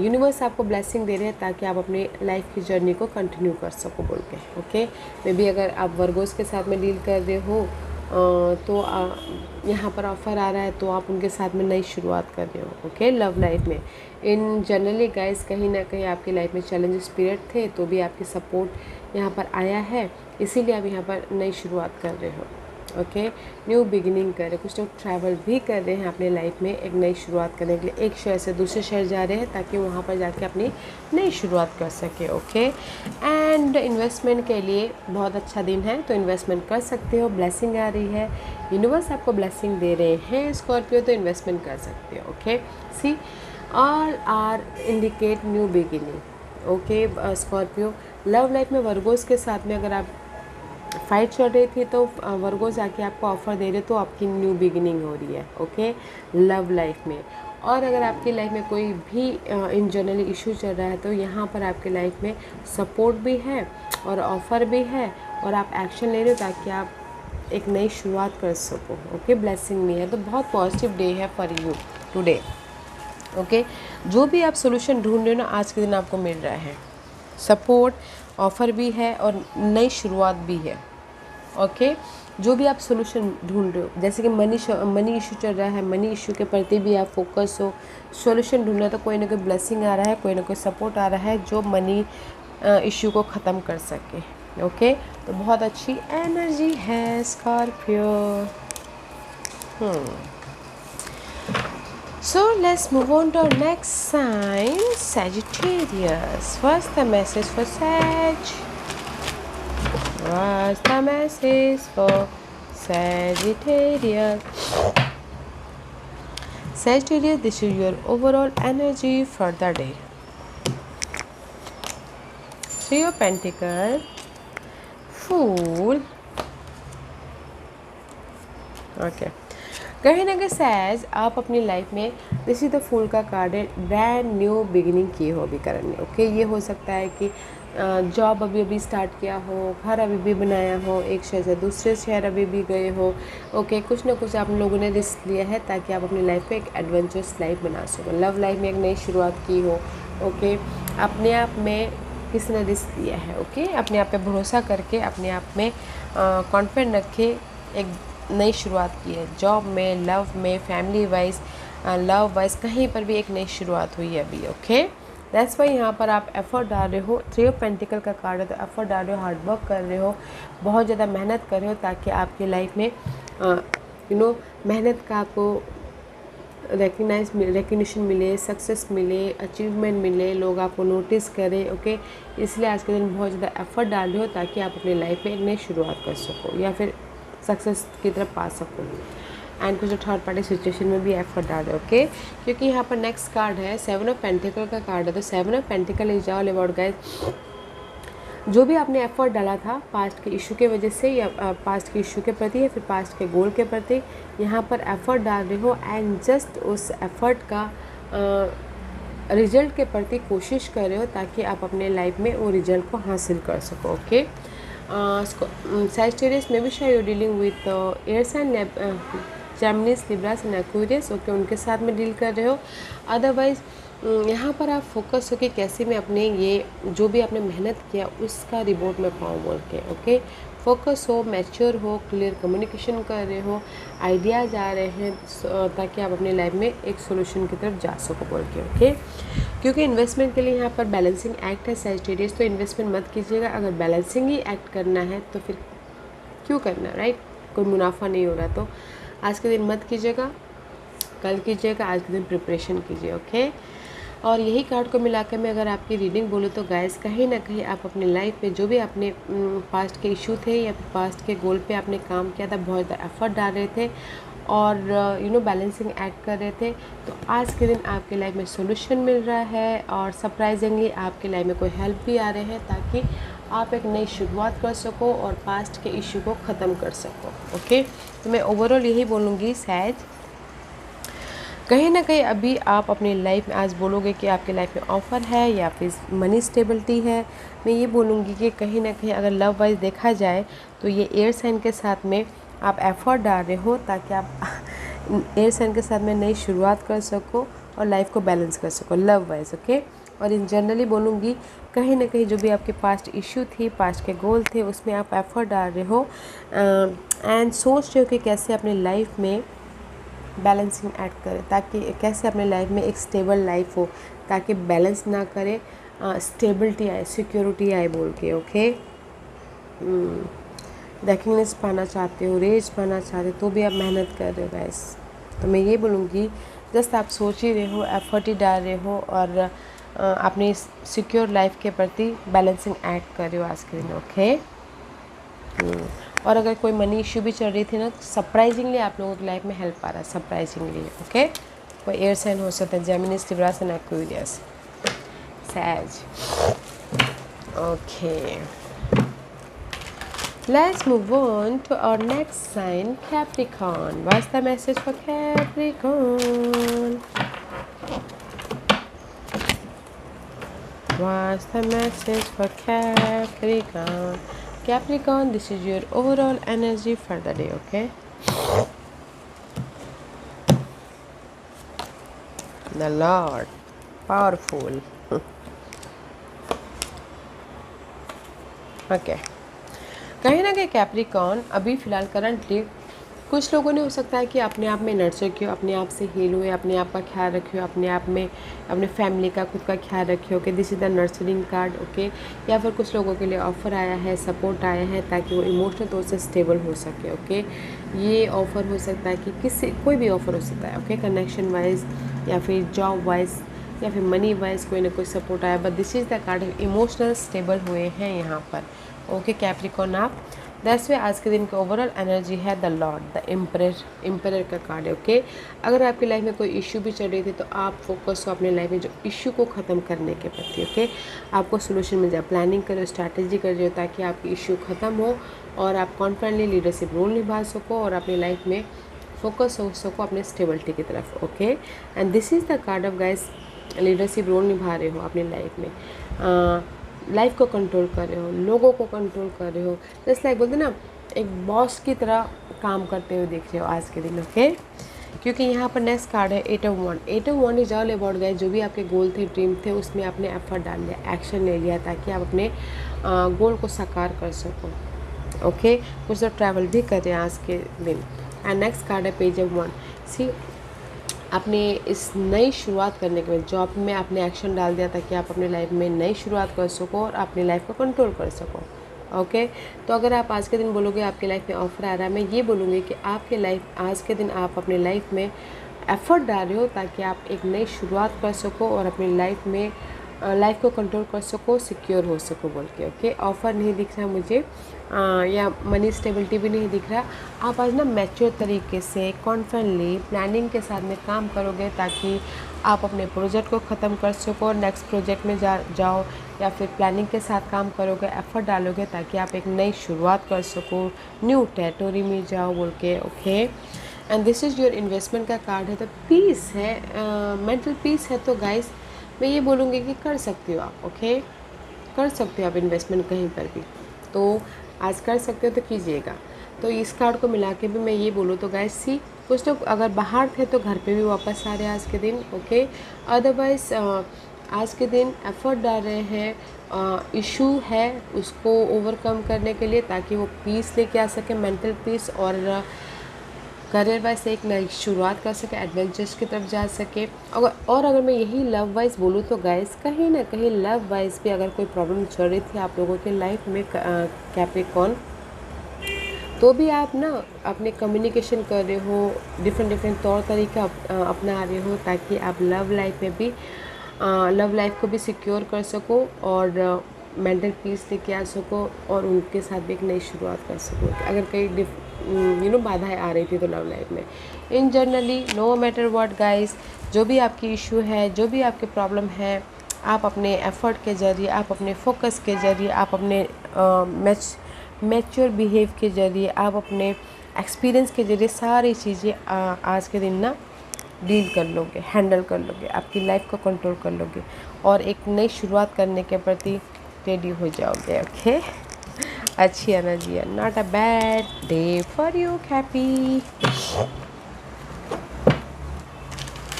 Universe आपको ब्लेसिंग दे रहे हैं ताकि आप अपनी लाइफ की जर्नी को कंटिन्यू कर सको बोल के, ओके। मे बी अगर आप वर्गोस के साथ में डील कर रहे हो तो यहाँ पर ऑफ़र आ रहा है तो आप उनके साथ में नई शुरुआत कर रहे हो, ओके। लव लाइफ में इन जनरली गाइस कहीं ना कहीं आपकी लाइफ में चैलेंजेस पीरियड थे, तो भी आपकी सपोर्ट यहाँ पर आया है, इसीलिए आप यहाँ पर नई शुरुआत कर रहे हो, ओके। न्यू बिगिनिंग कर रहे, कुछ लोग ट्रैवल भी कर रहे हैं अपने लाइफ में एक नई शुरुआत करने के लिए, एक शहर से दूसरे शहर जा रहे हैं ताकि वहाँ पर जाके अपनी नई शुरुआत कर सके, ओके। एंड इन्वेस्टमेंट के लिए बहुत अच्छा दिन है, तो इन्वेस्टमेंट कर सकते हो, ब्लेसिंग आ रही है, यूनिवर्स आपको ब्लेसिंग दे रहे हैं स्कॉर्पियो, तो इन्वेस्टमेंट कर सकते हो, okay. See all are indicate new beginning, okay. Scorpio, love life में वर्गोस के साथ में अगर आप फाइट चल रही थी तो वर्गोस आके आपको ऑफ़र दे रहे तो आपकी न्यू बिगिनिंग हो रही है, ओके, लव लाइफ में। और अगर आपकी लाइफ में कोई भी इन जनरली इशू चल रहा है तो यहाँ पर आपकी लाइफ में सपोर्ट भी है और ऑफ़र भी है और आप एक्शन ले रहे हो ताकि आप एक नई शुरुआत कर सको, ओके। ब्लेसिंग भी है, तो बहुत पॉजिटिव डे है फॉर यू टुडे, ओके। जो भी आप सोल्यूशन ढूंढ रहे हो ना, आज के दिन आपको मिल रहा है, सपोर्ट, ऑफ़र भी है और नई शुरुआत भी है, ओके। जो भी आप सोल्यूशन ढूंढ रहे हो, जैसे कि मनी इशू चल रहा है, मनी इशू के प्रति भी आप फोकस हो, सोल्यूशन ढूंढ रहे हो, तो कोई ना कोई ब्लेसिंग आ रहा है, कोई ना कोई सपोर्ट आ रहा है जो मनी इशू को ख़त्म कर सके, ओके। तो बहुत अच्छी एनर्जी है Scorpio. So let's move on to our next sign, Sagittarius. What's the message for Sag? What's the message for Sagittarius? Sagittarius, this is your overall energy for the day. Three of Pentacles, Fool. Okay. कहीं ना कहीं सैज आप अपनी life में, this is the fool का card है, brand new beginning की हो भी करनी, ओके। ये हो सकता है कि जॉब अभी अभी स्टार्ट किया हो, घर अभी भी बनाया हो, एक शहर से दूसरे शहर अभी भी गए हो। ओके, कुछ ना कुछ आप लोगों ने रिस्क लिया है ताकि आप अपनी लाइफ में एक एडवेंचरस लाइफ बना सको। लव लाइफ में एक नई शुरुआत की हो। ओके, अपने आप में किसी ने रिस्क लिया है। ओके, अपने आप पे भरोसा करके अपने आप में कॉन्फिडेंट रखे एक नई शुरुआत की है। जॉब में, लव में, फैमिली वाइज, लव वाइज, कहीं पर भी एक नई शुरुआत हुई है अभी। ओके, दैट्स वाई यहाँ पर आप एफर्ट डाल रहे हो। 3 ऑफ पेंटिकल का कार्ड है तो एफर्ट डाल रहे हो, हार्ड वर्क कर रहे हो, बहुत ज़्यादा मेहनत कर रहे हो ताकि आपकी लाइफ में मेहनत का आपको रिकग्निशन मिले, सक्सेस मिले, अचीवमेंट मिले, लोग आपको नोटिस करें। ओके, इसलिए आज के दिन बहुत ज़्यादा एफर्ट डाल रहे हो ताकि आप अपनी लाइफ में एक नई शुरुआत कर सको या फिर सक्सेस की तरफ पा सको। एंड कुछ थर्ड पार्टी सिचुएशन में भी एफर्ट डाल रहे हो। ओके, क्योंकि यहाँ पर नेक्स्ट कार्ड है 7 ऑफ पेंटिकल का कार्ड है। तो 7 of pentacle is all about guys, जो भी आपने एफर्ट डाला था पास्ट के इशू के वजह से या पास्ट के इशू के प्रति या फिर पास्ट के गोल के प्रति, यहाँ पर एफर्ट डाल रहे हो एंड जस्ट उस एफर्ट का रिजल्ट के प्रति कोशिश कर रहे हो ताकि आप अपने लाइफ में वो रिजल्ट को हासिल कर सको। ओके, Sagittarius में भी शायद you dealing with air sign, Geminis, Libras and Aquarius. Okay, उनके साथ में डील कर रहे हो। अदरवाइज़ यहाँ पर आप फोकस हो कि कैसे मैं अपने ये जो भी आपने मेहनत किया उसका रिपोर्ट में पाऊँ बोल के। ओके, फोकस हो, मैच्योर हो, क्लियर कम्युनिकेशन कर रहे हो, आइडियाज़ आ रहे हैं ताकि आप अपनी लाइफ में एक सोल्यूशन की तरफ जा सको बोल के। ओके, क्योंकि इन्वेस्टमेंट के लिए यहाँ पर बैलेंसिंग एक्ट है सैजिटेरियस, तो इन्वेस्टमेंट मत कीजिएगा। अगर बैलेंसिंग ही एक्ट करना है तो फिर क्यों करना, राइट? कोई मुनाफा नहीं हो रहा तो आज के दिन मत कीजिएगा, कल कीजिएगा, आज के दिन प्रिपरेशन कीजिए। ओके, और यही कार्ड को मिला के मैं अगर आपकी रीडिंग बोलूँ तो गाइस कहीं ना कहीं आप अपने लाइफ में जो भी आपने पास्ट के इशू थे या फिर पास्ट के गोल पे आपने काम किया था, बहुत ज़्यादा एफर्ट डाल रहे थे और बैलेंसिंग एक्ट कर रहे थे, तो आज के दिन आपके लाइफ में सोल्यूशन मिल रहा है और सरप्राइजिंगली आपके लाइफ में कोई हेल्प भी आ रहे हैं ताकि आप एक नई शुरुआत कर सको और पास्ट के इशू को ख़त्म कर सको। ओके, तो मैं ओवरऑल यही बोलूँगी सैज, कहीं ना कहीं अभी आप अपनी लाइफ में आज बोलोगे कि आपके लाइफ में ऑफ़र है या फिर मनी स्टेबिलिटी है। मैं ये बोलूँगी कि कहीं ना कहीं अगर लव वाइज देखा जाए तो ये एयर साइन के साथ में आप एफर्ट डाल रहे हो ताकि आप एयर साइन के साथ में नई शुरुआत कर सको और लाइफ को बैलेंस कर सको लव वाइज। ओके, और इन जनरली बोलूँगी कहीं ना कहीं जो भी आपके पास्ट इशू थी, पास्ट के गोल थे, उसमें आप एफर्ट डाल रहे हो एंड सोच रहे हो कि कैसे अपनी लाइफ में बैलेंसिंग एक्ट करें ताकि कैसे अपने लाइफ में एक स्टेबल लाइफ हो ताकि बैलेंस ना करे, स्टेबिलिटी आए, सिक्योरिटी आए बोल के। ओके, रिकग्निशन पाना चाहते हो, रेज पाना चाहते हो तो भी आप मेहनत कर रहे हो गाइस। तो मैं ये बोलूँगी जस्ट आप सोच ही रहे हो, एफर्ट ही डाल रहे हो और अपनी सिक्योर लाइफ के प्रति बैलेंसिंग एक्ट कर रहे हो आज के दिन। ओके, और अगर कोई मनी इश्यू भी चल रही थी ना तो सरप्राइजिंगली आप लोगों की लाइफ में हेल्प आ रहा है, सरप्राइजिंगली। ओके, कोई एयर साइन हो सकता है, जेमिनीज, लिब्रास एंड एक्वेरियस, सैज। Okay, let's move on to our next sign, Capricorn. What's the message for Capricorn? What's the message for Capricorn? Capricorn, this is your overall energy for the day. Okay, the Lord, powerful. Okay, कहीं ना कहीं Capricorn अभी फ़िलहाल currently कुछ लोगों ने हो सकता है कि अपने आप में नर्चर किया, अपने आप से हील हुए, अपने आप का ख्याल रखियो, अपने आप में अपने फैमिली का, खुद का ख्याल रखियो कि this is the nurturing card. Okay, या फिर कुछ लोगों के लिए ऑफ़र आया है, सपोर्ट आया है ताकि वो इमोशनल तौर से स्टेबल हो सके। ओके, ये ऑफ़र हो सकता है कि किसी कोई भी ऑफ़र हो सकता है। ओके, कनेक्शन वाइज या फिर जॉब वाइज या फिर मनी वाइज कोई ना कोई सपोर्ट आया, but this is the card, emotional stable हुए हैं यहाँ पर। ओके कैप्रिकॉर्न आप, दैट्स वे आज के दिन की ओवरऑल एनर्जी है द लॉर्ड, द एम्परर का कार्ड है। ओके, अगर आपकी लाइफ में कोई इशू भी चल रही थी तो आप फोकस हो अपने लाइफ में जो इशू को ख़त्म करने के प्रति। ओके, आपको सोल्यूशन मिल जाए, प्लानिंग करो, स्ट्रैटेजी कर रहे हो ताकि आपकी इशू ख़त्म हो और आप कॉन्फिडेंटली लीडरशिप रोल निभा सको और अपनी लाइफ में फोकस हो सको अपने स्टेबिलिटी की तरफ। Okay, and this is the card of guys, leadership role निभा रहे हो अपनी लाइफ में। लाइफ को कंट्रोल कर रहे हो, लोगों को कंट्रोल कर रहे हो, जैसे लाइक बोलते ना एक बॉस की तरह काम करते हुए दिख रहे हो आज के दिन। ओके, क्योंकि यहाँ पर नेक्स्ट कार्ड है 8 of 1। 8 of 1 is all about guys, जो भी आपके गोल थे, ड्रीम थे, उसमें आपने एफर्ट डाल लिया, एक्शन ले लिया ताकि आप अपने गोल को साकार कर सको। ओके, कुछ तो ट्रैवल भी कर रहे हैं आज के दिन। एंड नेक्स्ट कार्ड है पेज ऑफ 1। सी, आपने इस नई शुरुआत करने के बाद जॉब में आपने एक्शन डाल दिया ताकि आप अपनी लाइफ में नई शुरुआत कर सको और अपनी लाइफ को कंट्रोल कर सको। ओके, तो अगर आप आज के दिन बोलोगे आपकी लाइफ में ऑफर आ रहा है, मैं ये बोलूँगी कि आपके लाइफ आज के दिन आप अपनी लाइफ में एफर्ट डाल रहे हो ताकि आप एक नई शुरुआत कर सको और अपनी लाइफ में लाइफ को कंट्रोल कर सको, सिक्योर हो सको बोल के। ओके, ऑफ़र नहीं दिख रहा मुझे या मनी स्टेबिलिटी भी नहीं दिख रहा। आप आज ना मैच्योर तरीके से कॉन्फिडेंटली प्लानिंग के साथ में काम करोगे ताकि आप अपने प्रोजेक्ट को ख़त्म कर सको और नेक्स्ट प्रोजेक्ट में जाओ, या फिर प्लानिंग के साथ काम करोगे, एफर्ट डालोगे ताकि आप एक नई शुरुआत कर सको, न्यू टेरिटोरी में जाओ बोल के। Okay, and this is your investment का कार्ड है, तो पीस है, मेंटल पीस है। तो गाइस मैं ये बोलूँगी कि कर सकते हो आप। ओके, कर सकते हो आप इन्वेस्टमेंट कहीं पर भी, तो आज कर सकते हो तो कीजिएगा। तो इस कार्ड को मिला के भी मैं ये बोलूँ तो गाइस सी, कुछ लोग अगर बाहर थे तो घर पे भी वापस आ रहे हैं आज के दिन। ओके, अदरवाइज़ आज के दिन एफर्ट डाल रहे हैं, इशू है उसको ओवरकम करने के लिए ताकि वो पीस लेके आ सके, मेंटल पीस, और करियर वाइज एक नई शुरुआत कर सके, एडवेंचर्स की तरफ जा सके। और अगर मैं यही लव वाइज बोलूँ तो गाइस कहीं ना कहीं लव वाइज भी अगर कोई प्रॉब्लम चल रही थी आप लोगों के लाइफ में कैप्रिकॉर्न, तो भी आप ना अपने कम्युनिकेशन कर रहे हो, डिफरेंट तौर तरीका अपना रहे हो ताकि आप लव लाइफ में भी लव लाइफ को भी सिक्योर कर सको और मेंटल पीस लेके आ सको और उनके साथ भी एक नई शुरुआत कर सको। अगर कई बाधाएं आ रही थी तो लव लाइफ में, in generally no matter what guys, जो भी आपकी इशू है, जो भी आपके प्रॉब्लम है, आप अपने एफर्ट के ज़रिए, आप अपने फोकस के ज़रिए, आप अपने मैच्योर बिहेव के ज़रिए, आप अपने एक्सपीरियंस के ज़रिए सारी चीज़ें आज के दिन ना डील कर लोगे, हैंडल कर लोगे, आपकी लाइफ को कंट्रोल कर लोगे और एक नई शुरुआत करने के प्रति रेडी हो जाओगे। ओके, अच्छी एनर्जी है, not a bad day for you Cappy.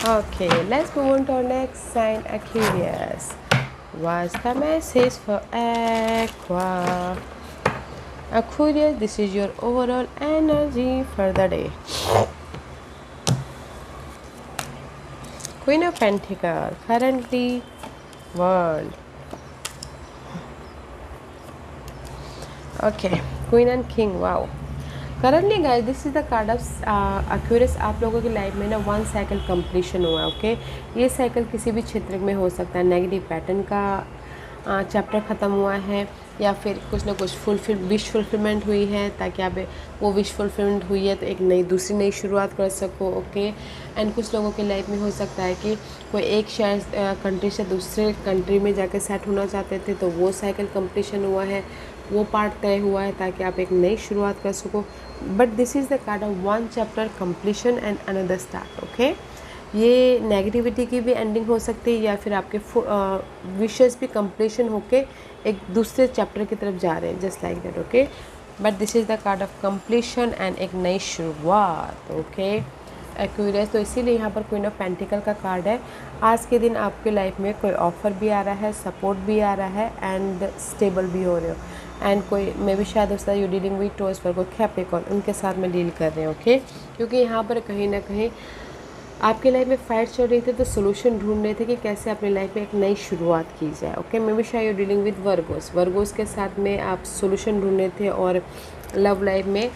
Okay, let's move on to our next sign, Aquarius. What's the message for Aqua? Aquarius, this is your overall energy for the day. Queen of Pentacles, currently world. Okay, Queen and King, wow. Currently guys, this is the card of Aquarius. आप लोगों की life में ना 1 cycle completion हुआ है। Okay, ये cycle किसी भी क्षेत्र में हो सकता है, नेगेटिव पैटर्न का चैप्टर ख़त्म हुआ है या फिर कुछ ना कुछ विश फुलफिलमेंट हुई है ताकि आप वो विश फुलफिलमेंट हुई है तो एक दूसरी नई शुरुआत कर सको। ओके, एंड कुछ लोगों की लाइफ में हो सकता है कि कोई एक शहर कंट्री से दूसरे कंट्री में जाकर सेट होना चाहते थे तो वो साइकिल कंप्लीशन हुआ है, वो पार्ट तय हुआ है ताकि आप एक नई शुरुआत कर सको। But this is the card of 1 chapter completion and another start. Okay, ये नेगेटिविटी की भी एंडिंग हो सकती है या फिर आपके विशेस भी कंप्लीशन होके एक दूसरे चैप्टर की तरफ जा रहे हैं, just like that. Okay, but this is the card of completion and एक नई शुरुआत। ओके एक्वेरियस, तो इसीलिए यहाँ पर क्वीन ऑफ पेंटिकल का कार्ड है। आज के दिन आपके लाइफ में कोई ऑफ़र भी आ रहा है, सपोर्ट भी आ रहा है एंड स्टेबल भी हो रहे हो। एंड कोई मे भी शायद उसका यू डीलिंग विद टोज पर कोई कैप्रिकॉर्न, उनके साथ में डील कर रहे हैं। ओके, क्योंकि यहाँ पर कहीं ना कहीं आपकी लाइफ में फाइट चल रही थी तो सोल्यूशन ढूंढ रहे थे कि कैसे अपनी लाइफ में एक नई शुरुआत की जाए। ओके, मे बी शायद यू डीलिंग विद वर्गोस के साथ में आप सोल्यूशन ढूंढ रहे थे और लव लाइफ में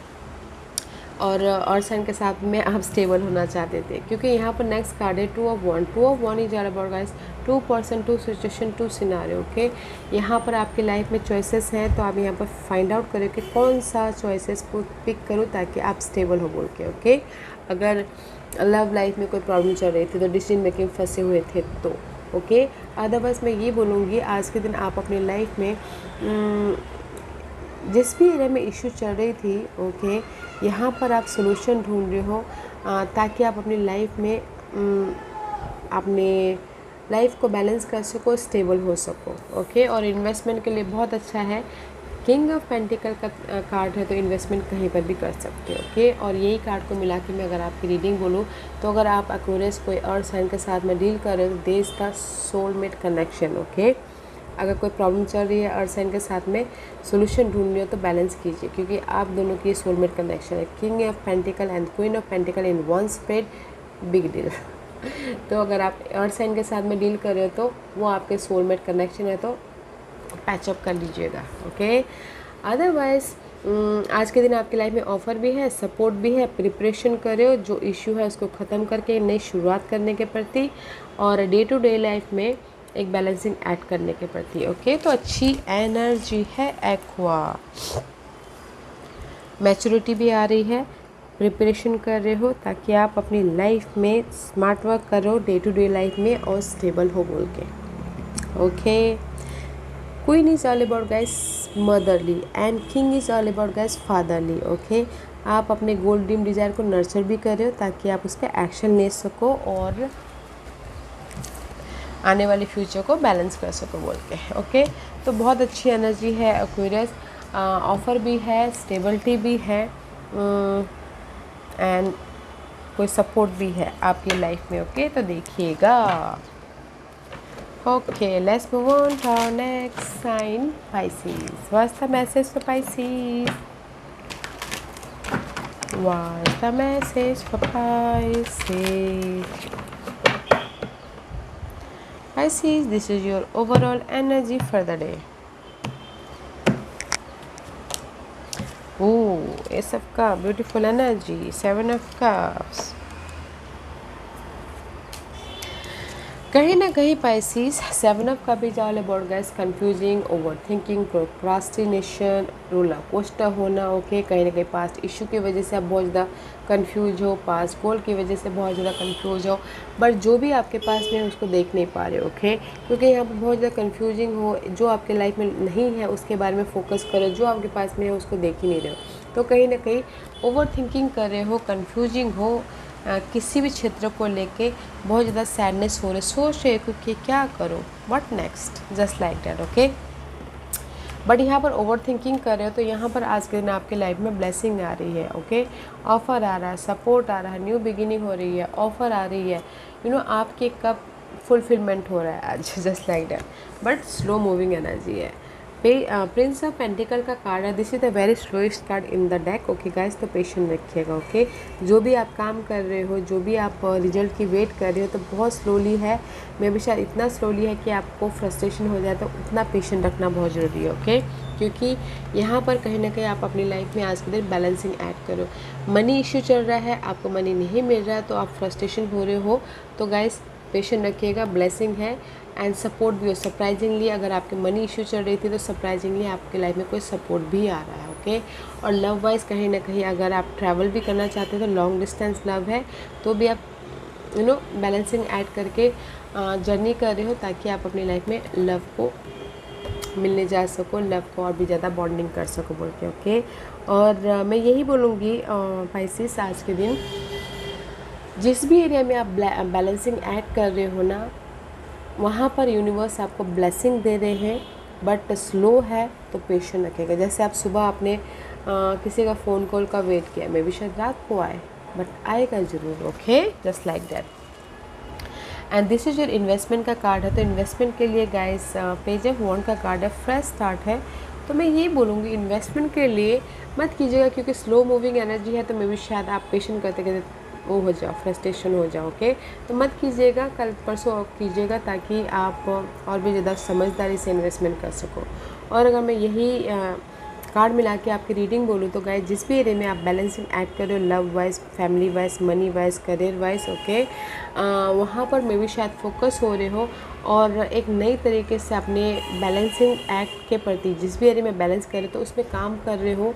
और साइन के साथ में आप स्टेबल होना चाहते थे। क्योंकि यहाँ पर नेक्स्ट कार्ड है 2 of 1। 2 of 1 is all about guys 2 person, 2 situation, 2 scenario. Okay, यहाँ पर आपकी लाइफ में चॉइसेस हैं तो आप यहाँ पर फाइंड आउट करें कि कौन सा चॉइसेस को पिक करूँ ताकि आप स्टेबल हो बोल के। ओके, अगर लव लाइफ में कोई प्रॉब्लम चल रही थी तो डिसीजन मेकिंग फंसे हुए थे तो ओके, अदरवाइज मैं ये बोलूँगी आज के दिन आप अपनी लाइफ में जिस भी एरिया में इशू चल रही थी, ओके, यहाँ पर आप सोल्यूशन ढूंढ रहे हो ताकि आप अपनी लाइफ में अपने लाइफ को बैलेंस कर सको, स्टेबल हो सको। ओके, और इन्वेस्टमेंट के लिए बहुत अच्छा है। किंग ऑफ पेंटिकल का कार्ड है, तो इन्वेस्टमेंट कहीं पर भी कर सकते हो। ओके, और यही कार्ड को मिला के मैं अगर आपकी रीडिंग बोलूँ तो अगर आप एक्वेरियस कोई अर्थ साइन के साथ में डील कर रहे हो तो देश का सोलमेट कनेक्शन। ओके, अगर कोई प्रॉब्लम चल रही है अर्थ साइन के साथ में सोल्यूशन ढूंढ रही हो तो बैलेंस कीजिए, क्योंकि आप दोनों की सोलमेट कनेक्शन है। King of pentacle and queen of pentacle in one spread, big deal. तो अगर आप अर्थ साइन के साथ में डील कर रहे हो तो वो आपके सोलमेट कनेक्शन है, तो पैचअप कर लीजिएगा। ओके, अदरवाइज़ आज के दिन आपकी लाइफ में ऑफ़र भी है, सपोर्ट भी है, प्रिपरेशन करो जो इश्यू है उसको ख़त्म करके नई शुरुआत करने के प्रति, और डे टू डे लाइफ में एक बैलेंसिंग ऐड करने के प्रति। ओके, तो अच्छी एनर्जी है एक्वा। मैच्योरिटी भी आ रही है, प्रिपरेशन कर रहे हो ताकि आप अपनी लाइफ में स्मार्ट वर्क करो डे टू डे लाइफ में और स्टेबल हो बोल के। Okay, queen is all about guys motherly and king is all about guys fatherly. Okay, आप अपने गोल ड्रीम डिज़ायर को नर्चर भी कर रहे हो ताकि आप उस पर एक्शन ले सको और आने वाले फ्यूचर को बैलेंस कर सको बोल के। ओके, तो बहुत अच्छी एनर्जी है एक्वेरियस। ऑफ़र भी है, स्टेबिलिटी भी है, एंड कोई सपोर्ट भी है आपकी लाइफ में। ओके, तो देखिएगा। Okay, let's move on to our next sign, Pisces. What's the message for Pisces? What's the message for Pisces? Pisces, this is your overall energy for the day. Oh, Ace of Cups, beautiful energy. 7 of Cups. कहीं ना कहीं Pisces 7 of cup is all about guys confusing, over thinking, procrastination, roller coaster होना। Okay, कहीं ना कहीं past issue की वजह से आप बहुत ज़्यादा कंफ्यूज हो, पास्ट गोल की वजह से बहुत ज़्यादा कंफ्यूज हो, बट जो भी आपके पास में है उसको देख नहीं पा रहे। ओके, क्योंकि यहाँ पर बहुत ज़्यादा कंफ्यूजिंग हो, जो आपके लाइफ में नहीं है उसके बारे में फोकस करो, जो आपके पास में है उसको देख ही नहीं रहे हो। तो कहीं ना कहीं ओवर थिंकिंग कर रहे हो, कंफ्यूजिंग हो, किसी भी क्षेत्र को लेके बहुत ज़्यादा सैडनेस हो रही, सोच रहे हो कि क्या करो, what next, just like that. Okay, but यहाँ पर ओवर थिंकिंग कर रहे हो तो यहाँ पर आज के दिन आपके लाइफ में ब्लेसिंग आ रही है। ओके, ऑफ़र आ रहा है, सपोर्ट आ रहा है, न्यू बिगिनिंग हो रही है, ऑफ़र आ रही है, आपके कब फुलफिलमेंट हो रहा है आज, just like that, but slow moving energy है। प्रिंस ऑफ पेंटिकल का कार्ड है, this is the very slowest card in the deck. Okay guys, तो पेशेंट रखिएगा। ओके, जो भी आप काम कर रहे हो, जो भी आप रिजल्ट की वेट कर रहे हो तो बहुत स्लोली है, मे भी शायद इतना स्लोली है कि आपको फ्रस्ट्रेशन हो जाए, तो उतना पेशेंट रखना बहुत ज़रूरी है। ओके, क्योंकि यहाँ पर कहीं ना कहीं आप अपनी लाइफ में आज के दिन बैलेंसिंग ऐड करो। मनी इश्यू चल रहा है, आपको मनी नहीं मिल रहा है तो आप फ्रस्ट्रेशन हो रहे हो, तो गाइस पेशेंट रखिएगा, ब्लेसिंग है एंड सपोर्ट भी हो। सरप्राइजिंगली अगर आपके मनी इश्यू चल रही थी तो सरप्राइजिंगली आपके लाइफ में कोई सपोर्ट भी आ रहा है। ओके, और लव वाइज कहीं ना कहीं अगर आप ट्रैवल भी करना चाहते हैं तो लॉन्ग डिस्टेंस लव है, तो भी आप बैलेंसिंग ऐड करके जर्नी कर रहे हो ताकि आप अपनी लाइफ में लव को मिलने जा सको, लव को और भी ज़्यादा बॉन्डिंग कर सको बोल के। ओके, और मैं यही बोलूँगी Pisces, आज के दिन जिस भी एरिया में आप बैलेंसिंग ऐड कर रहे हो ना, वहाँ पर यूनिवर्स आपको ब्लेसिंग दे रहे हैं, बट स्लो है तो पेशेंट रखेगा। जैसे आप सुबह आपने किसी का फ़ोन कॉल का वेट किया, मे भी शायद रात को आए, बट आएगा ज़रूर। Okay, just like that. And this is your investment का कार्ड है, तो इन्वेस्टमेंट के लिए गाइस पेज ऑफ वॉन्ड का कार्ड है, फ्रेश स्टार्ट है। तो मैं ये बोलूँगी इन्वेस्टमेंट के लिए मत कीजिएगा, क्योंकि स्लो मूविंग एनर्जी है, तो मे भी शायद आप पेशेंट करते करते वो हो जाओ, फ्रस्ट्रेशन हो जाओ। ओके, तो मत कीजिएगा, कल परसों कीजिएगा ताकि आप और भी ज़्यादा समझदारी से इन्वेस्टमेंट कर सको। और अगर मैं यही कार्ड मिला के आपकी रीडिंग बोलूँ तो गाइस जिस भी एरिया में आप बैलेंसिंग ऐड कर रहे हो, love wise, family wise, money wise, career wise, okay, वहाँ पर मे भी शायद फोकस हो रहे हो और एक नई तरीके से अपने बैलेंसिंग एक्ट के प्रति जिस भी एरिया में बैलेंस कर रहे हो तो उसमें काम कर रहे हो,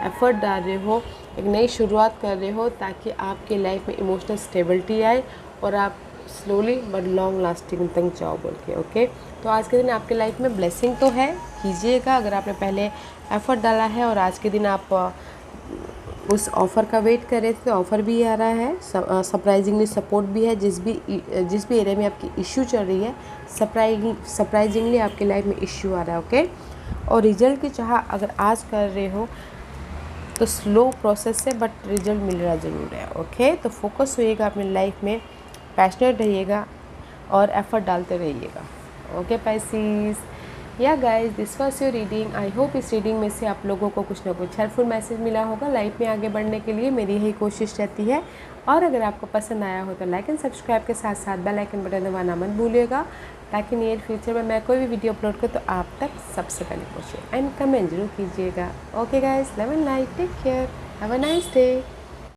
एफर्ट डाल रहे हो, एक नई शुरुआत कर रहे हो ताकि आपके लाइफ में इमोशनल स्टेबिलिटी आए और आप स्लोली बट लॉन्ग लास्टिंग तक जाओ बोल के। ओके, तो आज के दिन आपके लाइफ में ब्लेसिंग तो है, कीजिएगा अगर आपने पहले एफर्ट डाला है और आज के दिन आप उस ऑफ़र का वेट कर रहे थे, तो ऑफ़र भी आ रहा है, सरप्राइजिंगली सपोर्ट भी है। जिस भी एरिया में आपकी इश्यू चल रही है, सरप्राइजिंगली आपकी लाइफ में इश्यू आ रहा है, ओके। और रिजल्ट की चाह अगर आज कर रहे हो तो स्लो प्रोसेस है, बट रिजल्ट मिल रहा ज़रूर है, ओके। तो फोकस होइएगा अपनी लाइफ में, पैशनेट रहिएगा और एफर्ट डालते रहिएगा, ओके पाइसेस। या guys, this was your reading. I hope इस रीडिंग में से आप लोगों को कुछ ना कुछ हेल्पफुल मैसेज मिला होगा। लाइफ में आगे बढ़ने के लिए मेरी यही कोशिश रहती है। और अगर आपको पसंद आया हो तो लाइक एंड सब्सक्राइब के साथ साथ बेल आइकन बटन दबाना मत भूलिएगा, ताकि नियर फ्यूचर में मैं कोई भी वीडियो अपलोड करूँ तो आप तक सबसे पहले पहुँचे। एंड कमेंट जरूर कीजिएगा। Okay guys, love and light, take care, have a nice day.